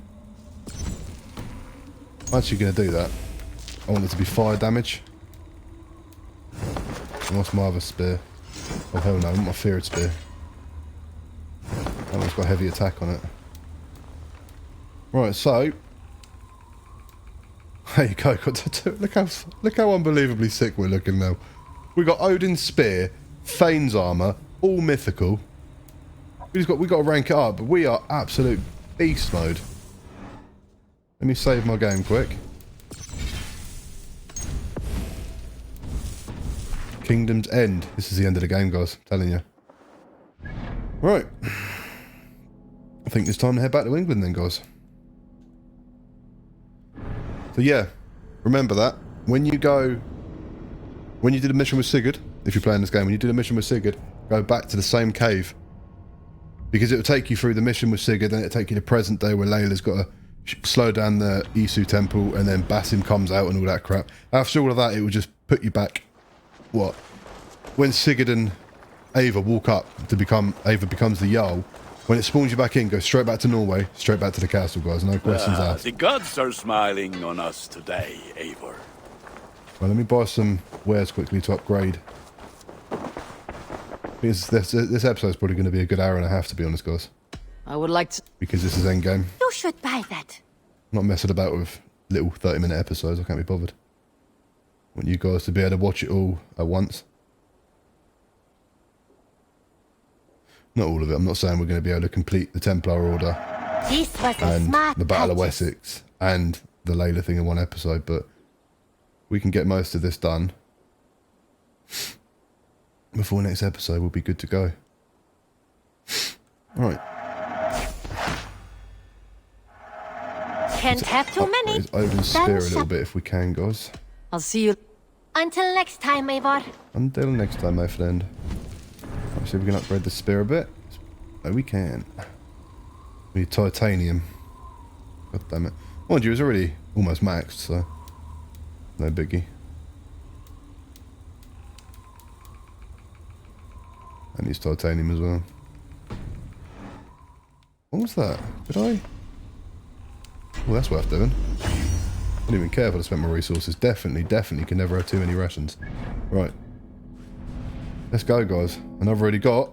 I'm actually going to do that. I want it to be fire damage. And what's my other spear? Oh hell no, I want my feared spear. That one's got heavy attack on it. Right, so there you go. Look how unbelievably sick we're looking now. We got Odin's spear, Thane's armor, all mythical. We got to rank it up, but we are absolute beast mode. Let me save my game quick. Kingdom's End. This is the end of the game, guys. I'm telling you. Right. I think it's time to head back to England then, guys. So yeah, remember that. When you did a mission with Sigurd, if you're playing this game, when you did a mission with Sigurd, go back to the same cave. Because it will take you through the mission with Sigurd, then it'll take you to present day where Layla's got to slow down the Isu temple, and then Basim comes out and all that crap. After all of that, it will just put you back, what? When Sigurd and Ava walk up to become, Ava becomes the Jarl, when it spawns you back in, go straight back to Norway, straight back to the castle, guys. No questions asked. The gods are smiling on us today, Eivor. Well, let me buy some wares quickly to upgrade. Because this episode's probably going to be a good hour and a half, to be honest, guys. I would like to... Because this is Endgame. You should buy that. I'm not messing about with little 30-minute episodes. I can't be bothered. I want you guys to be able to watch it all at once. Not all of it. I'm not saying we're going to be able to complete the Templar Order This was a and smart the Battle of purchase. Wessex and the Layla thing in one episode, but we can get most of this done before next episode. We'll be good to go. All right. Can't have too many. Let's Odin's spear a little bit if we can, guys. I'll see you... Until next time, Eivor. Until next time, my friend. Let's see if we can upgrade the spear a bit. Oh, we can. We need titanium. God damn it. Mind you, it was already almost maxed, so no biggie. And needs titanium as well. What was that? Did I? Well, that's worth doing. I don't even care if I spent my resources. Definitely can never have too many rations. Right. Let's go, guys. And I've already got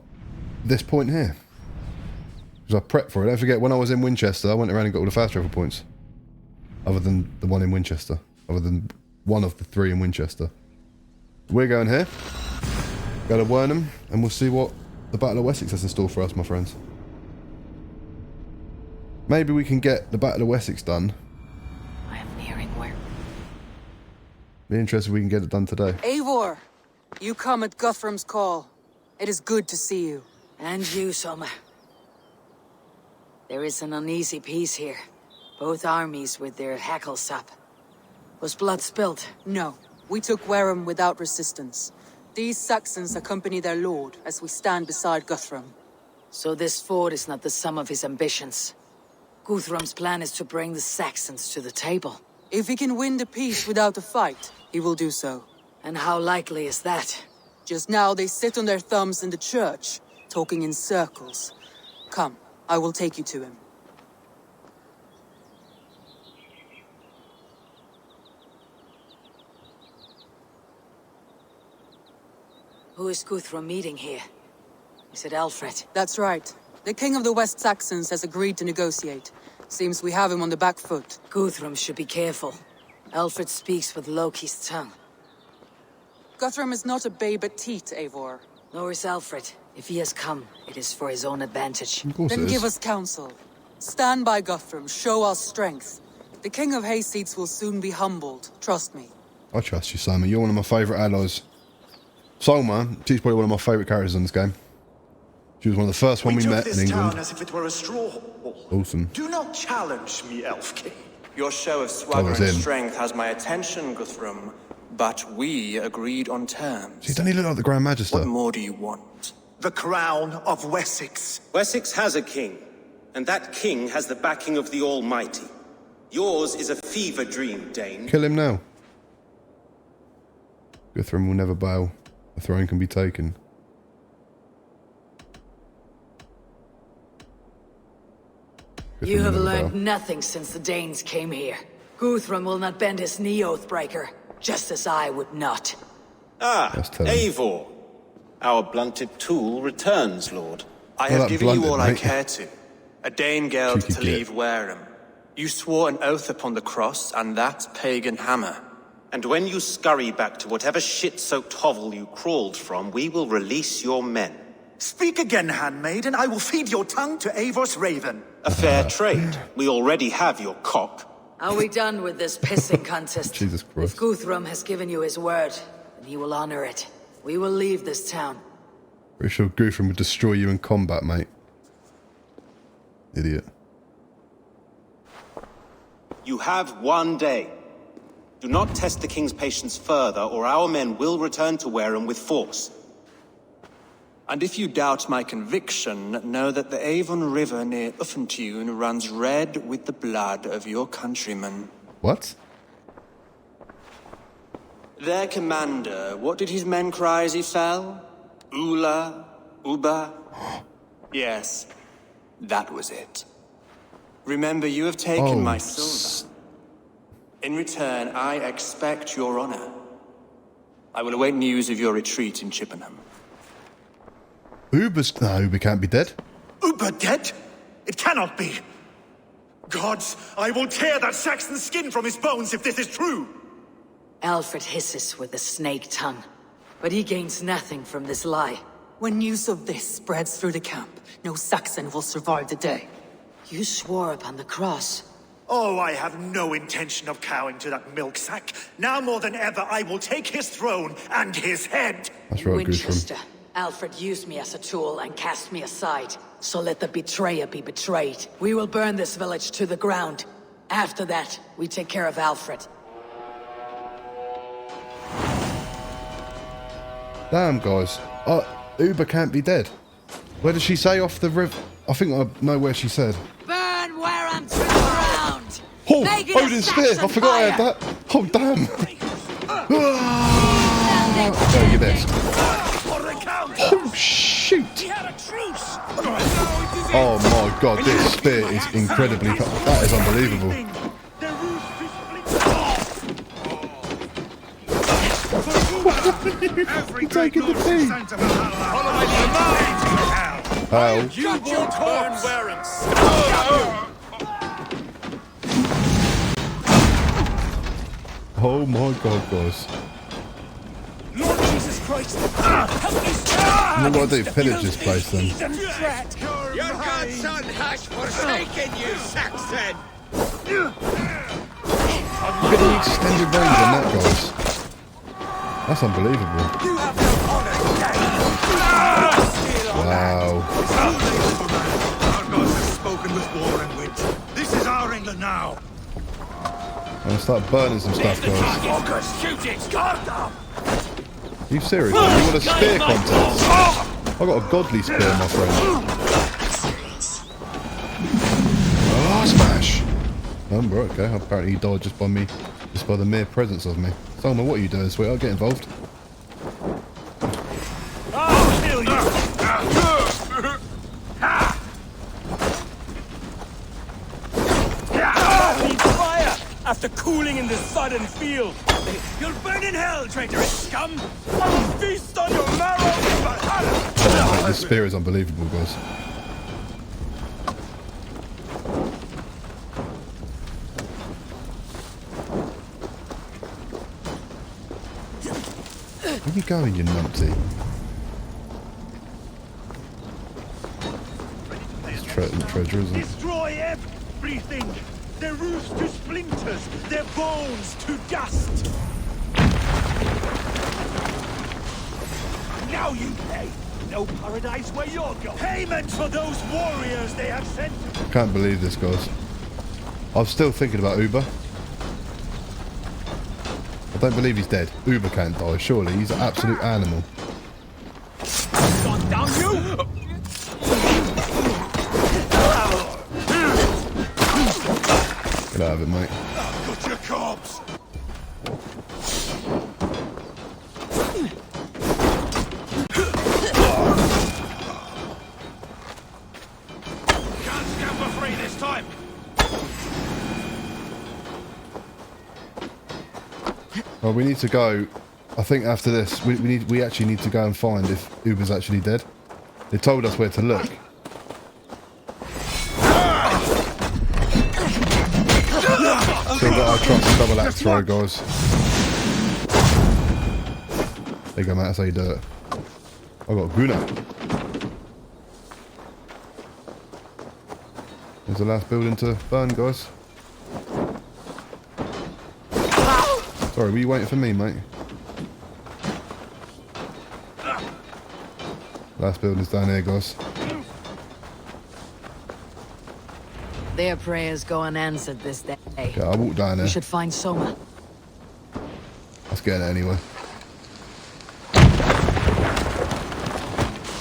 this point here. Because I prepped for it. Don't forget, when I was in Winchester, I went around and got all the fast travel points. Other than the one in Winchester. Other than one of the 3 in Winchester. We're going here. Go to Wernham, and we'll see what the Battle of Wessex has in store for us, my friends. Maybe we can get the Battle of Wessex done. I am nearing where... Be interested if we can get it done today. Eivor, you come at Guthrum's call. It is good to see you. And you, Soma. There is an uneasy peace here. Both armies with their hackles up. Was blood spilled? No. We took Wareham without resistance. These Saxons accompany their lord as we stand beside Guthrum. So this fort is not the sum of his ambitions. Guthrum's plan is to bring the Saxons to the table. If he can win the peace without a fight, he will do so. And how likely is that? Just now they sit on their thumbs in the church, talking in circles. Come, I will take you to him. Who is Guthrum meeting here? Is it Alfred? That's right. The king of the West Saxons has agreed to negotiate. Seems we have him on the back foot. Guthrum should be careful. Alfred speaks with Loki's tongue. Guthrum is not a babe at teat, Eivor. Nor is Alfred. If he has come, it is for his own advantage. Then give us counsel. Stand by Guthrum, show our strength. The king of Hayseeds will soon be humbled, trust me. I trust you, Simon. You're one of my favourite allies. Solma, she's probably one of my favourite characters in this game. She was one of the first one we met in England. Town as if it were a straw hall. Awesome. Do not challenge me, Elf King. Your show of swagger and strength has my attention, Guthrum, but we agreed on terms. She doesn't look like the Grand Magister. What more do you want? The crown of Wessex. Wessex has a king, and that king has the backing of the Almighty. Yours is a fever dream, Dane. Kill him now. Guthrum will never bow. The throne can be taken. You have learned nothing since the Danes came here. Guthrum will not bend his knee, Oathbreaker, just as I would not. Ah, Eivor. Our blunted tool returns, Lord. I have given you all I care to. A Danegeld to leave Wareham. You swore an oath upon the cross, and that pagan hammer. And when you scurry back to whatever shit-soaked hovel you crawled from, we will release your men. Speak again, handmaid, and I will feed your tongue to Eivor's raven. A fair trade. We already have your cock. Are we done with this pissing contest? Jesus Christ. If Guthrum has given you his word, then he will honor it. We will leave this town. Pretty sure Guthrum would destroy you in combat, mate. Idiot. You have one day. Do not test the king's patience further, or our men will return to Wareham with force. And if you doubt my conviction, know that the Avon River near Uffentune runs red with the blood of your countrymen. What? Their commander, what did his men cry as he fell? Ula? Uba? Yes, that was it. Remember, you have taken my silver. In return, I expect your honor. I will await news of your retreat in Chippenham. Uber can't be dead. Uber dead? It cannot be. Gods, I will tear that Saxon skin from his bones if this is true. Alfred hisses with a snake tongue, but he gains nothing from this lie. When news of this spreads through the camp, no Saxon will survive the day. You swore upon the cross. Oh, I have no intention of cowing to that milksack. Now more than ever, I will take his throne and his head. That's right, Winchester. Alfred used me as a tool and cast me aside. So let the betrayer be betrayed. We will burn this village to the ground. After that, we take care of Alfred. Damn, guys. Uber can't be dead. Where did she say off the river? I think I know where she said. Burn Wareham to the ground! Oh, Odin's spear! I forgot I had that. Oh, damn. Oh, you're this. Oh, shoot. Oh, my God. This spear is incredibly... That is unbelievable. You're taking the thing. How? You won't burn Wareham. Oh my God, guys. Lord Jesus Christ! Help me! What do I do? Pillage this place then? Your godson has forsaken you, Saxon! Look at the extended range on that, guys. That's unbelievable. Wow. Our gods have spoken with war and wit. This is our England now. I'm gonna start burning some stuff, guys. Focus, shoot it, guard them. Are you serious? Man? You want a spear contest? I got a godly spear, my friend. Oh, smash! Right, okay. Apparently he died just by the mere presence of me. Solomon, what are you doing, sweetheart? Get involved. I'll kill you. Fire after cooling in the sudden field. You'll burn in hell, traitorous scum. I will feast on your marrow in Valhalla. This spear is unbelievable, guys. Where are you going, you numpty? It's treasure, isn't it? Destroy everything! Their roofs to splinters, their bones to dust! Now you pay! No paradise where you're going! Payment for those warriors they have sent! I can't believe this, guys. I'm still thinking about Uber. I don't believe he's dead. Uber can't die, surely. He's an absolute animal. Gone down, you! Get out of it, mate. Got your corpse! Can't stand for free this time! Well, we need to go. I think after this, we actually need to go and find if Uber's actually dead. They told us where to look. Still got our trusty double axe throw, guys. There you go, mate. That's how you do it. I got Guna. There's the last building to burn, guys. Sorry, were you waiting for me, mate? Last building's down here, guys. Their prayers go unanswered this day. Okay, I'll walk down there. We should find Soma. Let's get it anyway.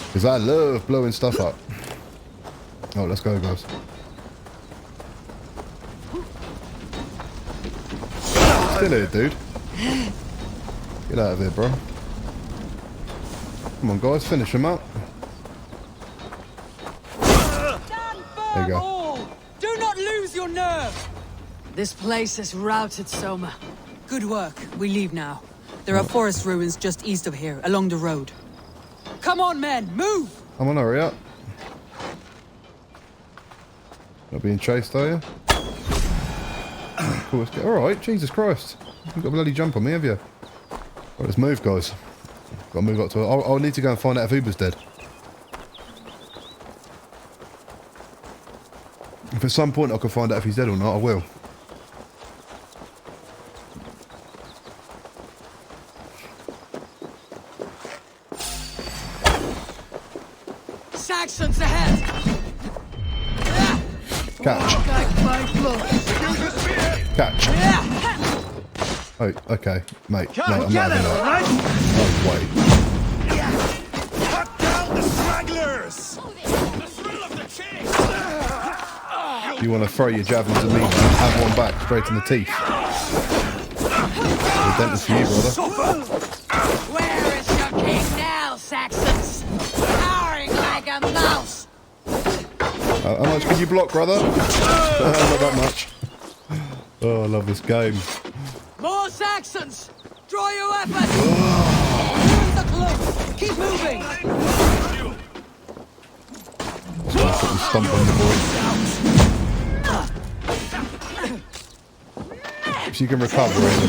Because I love blowing stuff up. Oh, let's go, guys. Still here, dude. Get out of here, bro. Come on, guys, finish him up. There you go. Do not lose your nerve! This place has routed Soma. Good work. We leave now. There are forest ruins just east of here, along the road. Come on, men, move! Come on, hurry up. Not being chased, are you? Cool, alright, Jesus Christ. You've got a bloody jump on me, have you? Right, let's move, guys. Gotta move up to it. I'll need to go and find out if Uber's dead. If at some point I can find out if he's dead or not, I will. Saxons ahead! Catch. Catch. Oh, okay, mate. No, I'm not having that. No way. Cut down the stragglers! The thrill of the chase! You want to throw your javelins at me and have one back straight in the teeth. The dentist for you, brother. Where is your king now, Saxons? Towering like a mouse! How much can you block, brother? Not that much. Oh, I love this game. More Saxons! Draw your weapons! Use the cloak! Keep moving! Stomp on you, boy. If you can recover it, so I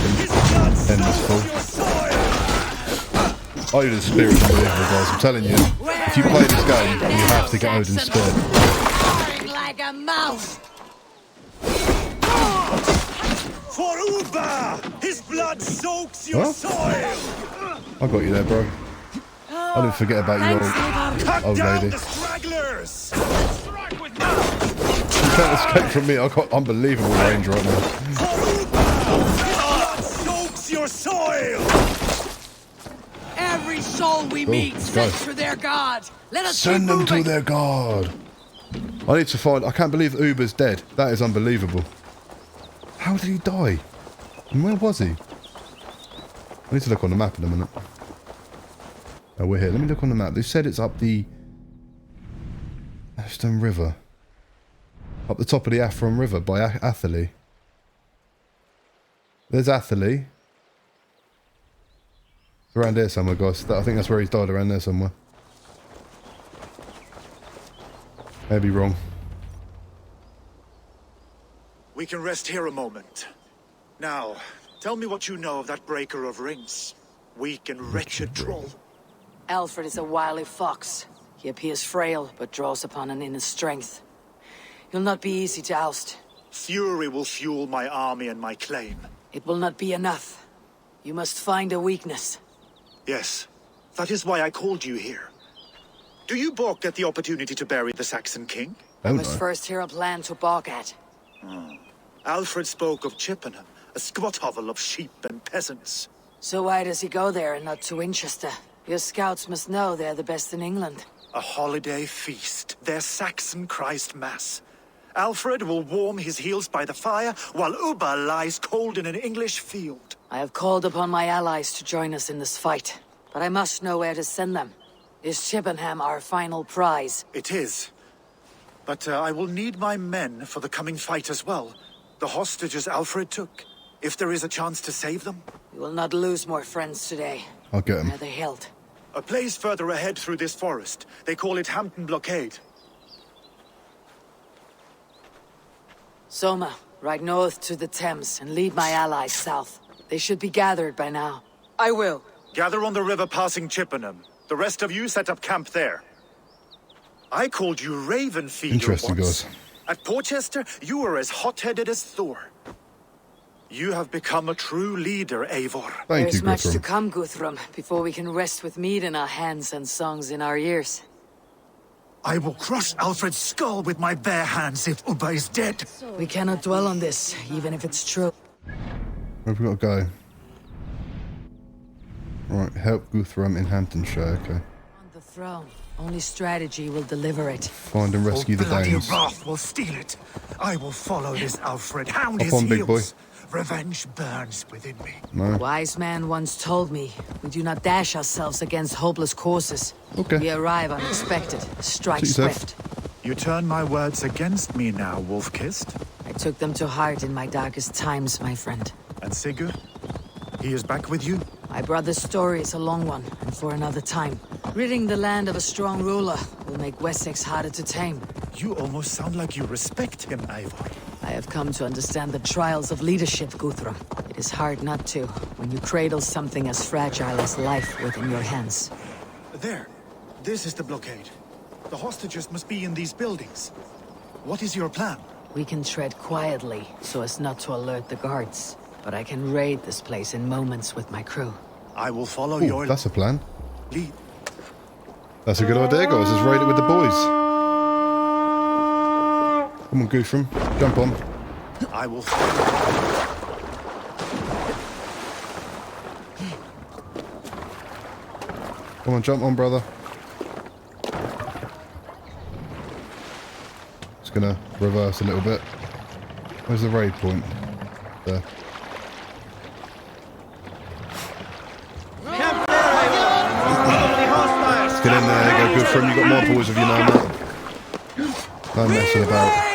can end this fall. Odin's Spear is unbelievable, guys. I'm telling you, if you play this game, you have to get Odin's Spear. Towering like a mouse! For Uba! His blood soaks your soil! I got you there, bro. I didn't forget about you, old lady. The stragglers! You can't escape from me. I've got unbelievable range right now. your soil! Every soul we meet let's sent go. to their god. Let us Send keep them to moving. their god. I need to find... I can't believe Uber's dead. That is unbelievable. How did he die? And where was he? I need to look on the map in a minute. Oh, we're here. Let me look on the map. They said it's up the... Aston River. Up the top of the Athron River by Atherley. There's Atherley. It's around there somewhere, guys. I think that's where he's died, around there somewhere. Maybe wrong. We can rest here a moment. Now, tell me what you know of that breaker of rings. Weak and wretched troll. Alfred is a wily fox. He appears frail, but draws upon an inner strength. He'll not be easy to oust. Fury will fuel my army and my claim. It will not be enough. You must find a weakness. Yes, that is why I called you here. Do you balk at the opportunity to bury the Saxon king? I must first hear a plan to balk at. Alfred spoke of Chippenham, a squat hovel of sheep and peasants. So why does he go there and not to Winchester? Your scouts must know they're the best in England. A holiday feast, their Saxon Christ Mass. Alfred will warm his heels by the fire, while Uba lies cold in an English field. I have called upon my allies to join us in this fight, but I must know where to send them. Is Chippenham our final prize? It is. But I will need my men for the coming fight as well. The hostages Alfred took. If there is a chance to save them. We will not lose more friends today. I'll get him. Where are they held? A place further ahead through this forest. They call it Hampton Blockade. Soma, ride north to the Thames and lead my allies south. They should be gathered by now. I will. Gather on the river passing Chippenham. The rest of you set up camp there. I called you Ravenfeeder Interesting, once. guys. At Porchester, you were as hot-headed as Thor. You have become a true leader, Eivor. There's much to come, Guthrum, before we can rest with meat in our hands and songs in our ears. I will crush Alfred's skull with my bare hands if Uba is dead. We cannot dwell on this, even if it's true. Where have we got to go? Right, help Guthrum in Hamptonshire, okay. On the throne, only strategy will deliver it. Find and rescue the Bloody Danes. wrath will steal it. I will follow this Alfred, hound Hop his on, heels. big boy. Revenge burns within me. No. A wise man once told me, we do not dash ourselves against hopeless courses. Okay. We arrive unexpected, strike Suit yourself. swift. You turn my words against me now, Wolf-Kissed. I took them to heart in my darkest times, my friend. And Sigurd? He is back with you? My brother's story is a long one, and for another time. Ridding the land of a strong ruler will make Wessex harder to tame. You almost sound like you respect him, Eivor. I have come to understand the trials of leadership, Guthrum. It is hard not to, when you cradle something as fragile as life within your hands. There. This is the blockade. The hostages must be in these buildings. What is your plan? We can tread quietly, so as not to alert the guards. But I can raid this place in moments with my crew. I will follow Ooh, your that's a plan. lead. That's a good idea, guys. Let's raid it with the boys. Come on, Guthrum. Jump on. I will follow. Come on, jump on, brother. Just gonna reverse a little bit. Where's the raid point? There. Let's get in there, go Guthrum. You got more boys with you now, mate. No messing about.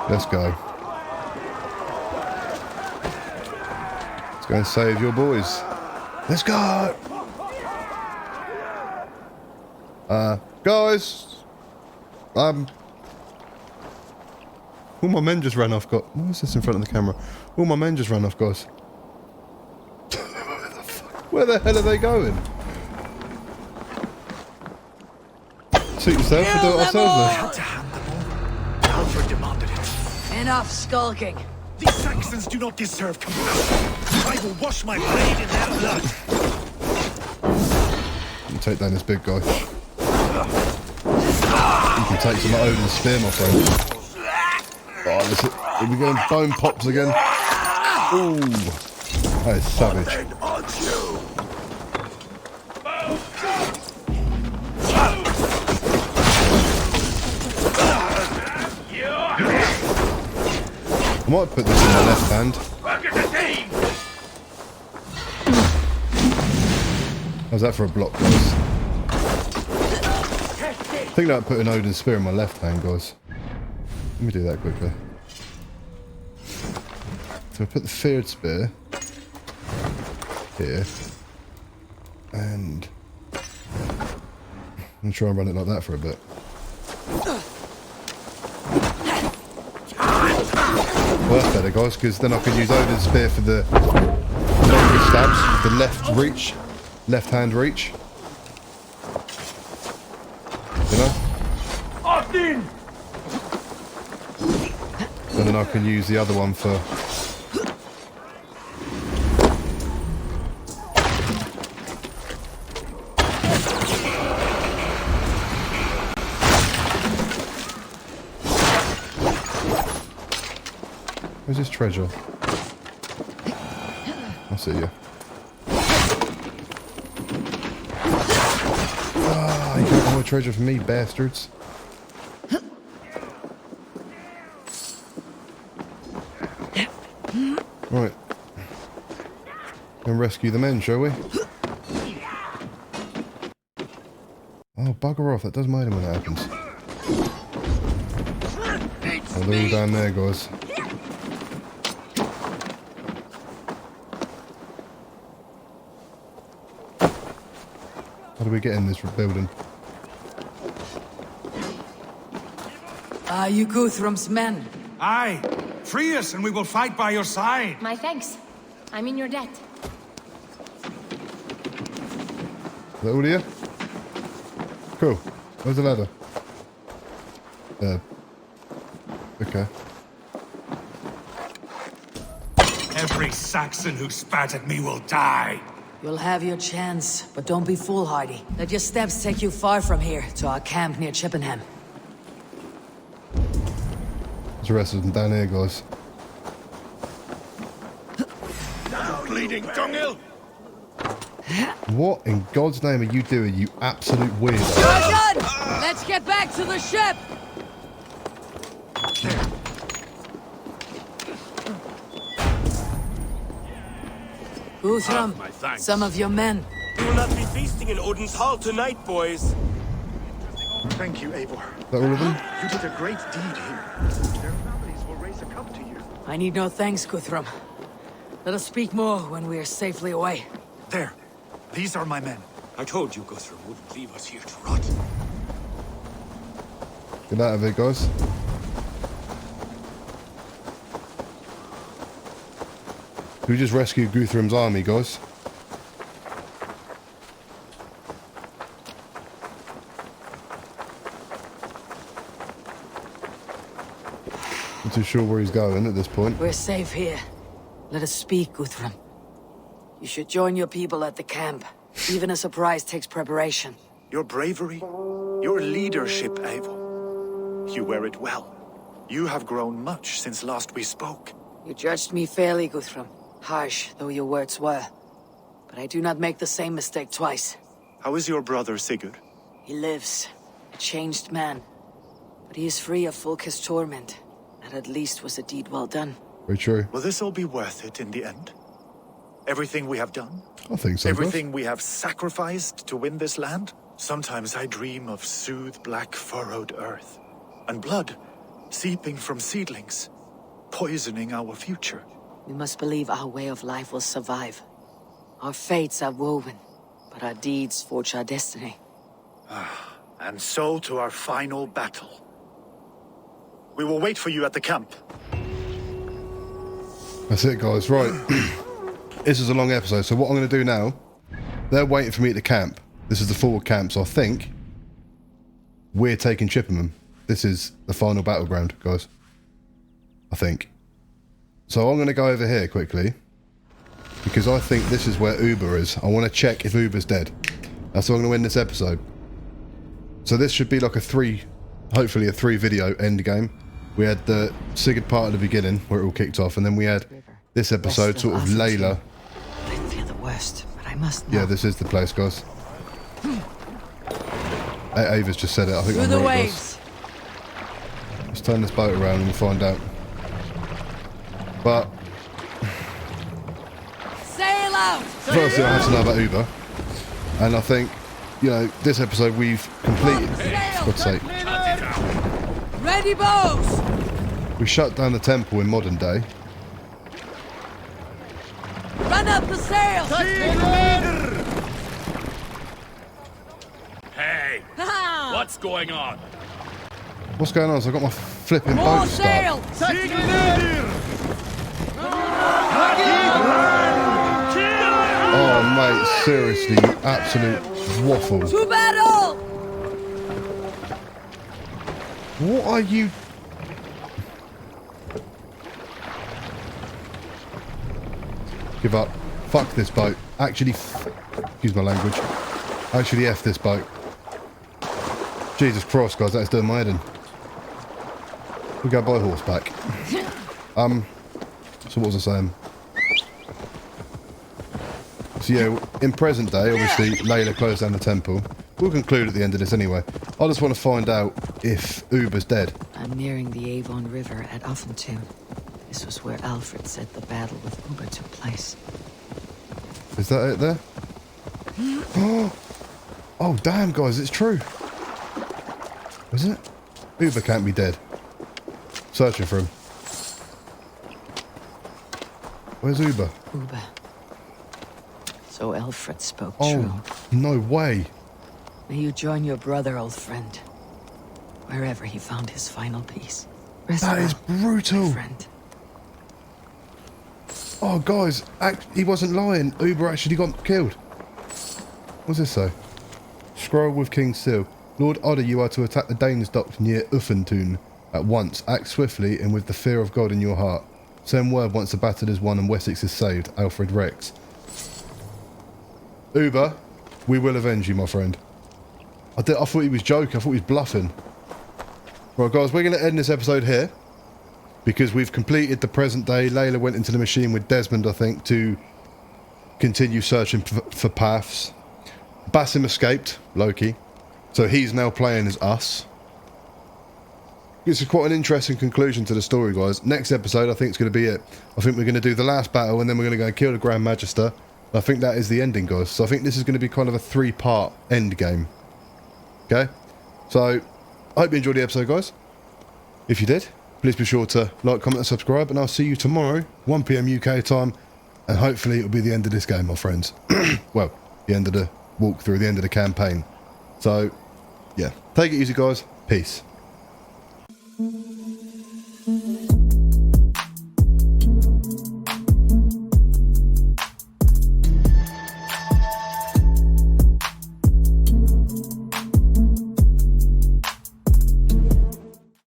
Let's go. Let's go and save your boys. Let's go! Guys! All my men just ran off, guys. What is this in front of the camera? All my men just ran off, guys. Where the hell are they going? Suit yourself, we'll do it ourselves then. Alfred demanded it. Enough skulking. These Saxons do not deserve compassion. I will wash my blade in their blood. You take down this big guy. You can take some Odin's spear, my friend. Oh, listen. Here we go. Bone pops again. Ooh. That is savage. I might put this in my left hand. How's that for a block, guys? I think that put an Odin spear in my left hand, guys. Let me do that quickly. So I put the feared spear here, and I'm try and run it like that for a bit. Well, that's better, guys, because then I can use Odin's spear for the longer stabs, the left hand reach. You know? Austin! And then I can use the other one for... Where's this treasure? I see you. Ah, you got more treasure from me, bastards. Right. Go and rescue the men, shall we? Oh, bugger off. That does matter when that happens. Oh, they're all down there, guys. How do we get in this building? Are you Guthrum's men? Aye. Free us and we will fight by your side. My thanks. I'm in your debt. Is that all of you? Cool. Where's the ladder? Okay. Every Saxon who spat at me will die. You'll have your chance, but don't be foolhardy. Let your steps take you far from here, to our camp near Chippenham. There's the rest of them down here, guys. Bleeding dunghill! What in God's name are you doing, you absolute weirdo? You're done! Let's get back to the ship! Guthrum, some of your men. We will not be feasting in Odin's hall tonight, boys. Thank you, Eivor. Is that all of them? You did a great deed here. Their families will raise a cup to you. I need no thanks, Guthrum. Let us speak more when we are safely away. There. These are my men. I told you Guthrum wouldn't leave us here to rot. Get out of here, guys. We just rescued Guthrum's army, guys. Not too sure where he's going at this point. We're safe here. Let us speak, Guthrum. You should join your people at the camp. Even a surprise takes preparation. Your bravery, your leadership, Eivor. You wear it well. You have grown much since last we spoke. You judged me fairly, Guthrum. Harsh though your words were. But I do not make the same mistake twice. How is your brother Sigurd? He lives, a changed man. But he is free of Fulke's torment. That at least was a deed well done. Very true. Will this all be worth it in the end? Everything we have done? I think so. Everything we have sacrificed to win this land? Sometimes I dream of soothed black furrowed earth. And blood seeping from seedlings, poisoning our future. We must believe our way of life will survive. Our fates are woven, but our deeds forge our destiny. And so to our final battle. We will wait for you at the camp. That's it, guys. Right. This is a long episode, so what I'm going to do now, they're waiting for me at the camp. This is the forward camp, so I think we're taking Chippenham. This is the final battleground, guys. I think. So I'm going to go over here quickly, because I think this is where Uber is. I want to check if Uber's dead. That's how I'm going to win this episode. So this should be like hopefully a 3 video end game. We had the Sigurd part at the beginning, where it all kicked off, and then we had this episode, sort of Layla west, but I must know. Yeah, this is the place, guys. Ava's just said it. I think Through I'm the right, waves. guys. Let's turn this boat around and we'll find out. But Sail out! firstly, I have to know about Uber. And I think, you know, this episode we've completed. For God's sake. Ready, bows! We shut down the temple in modern day. Run up the sail! Hey! What's going on? What's going on? So I've got my flipping More boat sail! stuck. Oh, mate, seriously, you absolute waffle. To battle! What are you... Give up. Fuck this boat. Actually, excuse my language. Actually, F this boat. Jesus Christ, guys, that's doing my head in. We go by horseback. So what was I saying? So yeah, in present day, obviously, Layla closed down the temple. We'll conclude at the end of this anyway. I just want to find out if Uber's dead. I'm nearing the Avon River at Uffentown. This was where Alfred said the battle with Uber took place. Is that it there? Oh, damn, guys, it's true. Is it? Uber can't be dead. Searching for him. Where's Uber? Uber. So Alfred spoke Oh, true. no way. May you join your brother, old friend. Wherever he found his final peace. Rest That is well, brutal. my friend. Oh, guys, he wasn't lying. Uber actually got killed. What's this say? Scroll with King's Seal. Lord Otter, you are to attack the Danes docked near Uffentown at once. Act swiftly and with the fear of God in your heart. Send word once the battle is won and Wessex is saved. Alfred Rex. Uber, we will avenge you, my friend. I thought he was joking. I thought he was bluffing. Right, guys, we're going to end this episode here. Because we've completed the present day. Layla went into the machine with Desmond, I think, to continue searching for paths. Basim escaped, Loki. So he's now playing as us. This is quite an interesting conclusion to the story, guys. Next episode, I think it's going to be it. I think we're going to do the last battle and then we're going to go and kill the Grand Magister. I think that is the ending, guys. So I think this is going to be kind of a 3-part end game. Okay? So, I hope you enjoyed the episode, guys. If you did, please be sure to like, comment and subscribe. And I'll see you tomorrow, 1 PM UK time. And hopefully it'll be the end of this game, my friends. Well, the end of the walkthrough, the end of the campaign. So, yeah. Take it easy, guys. Peace.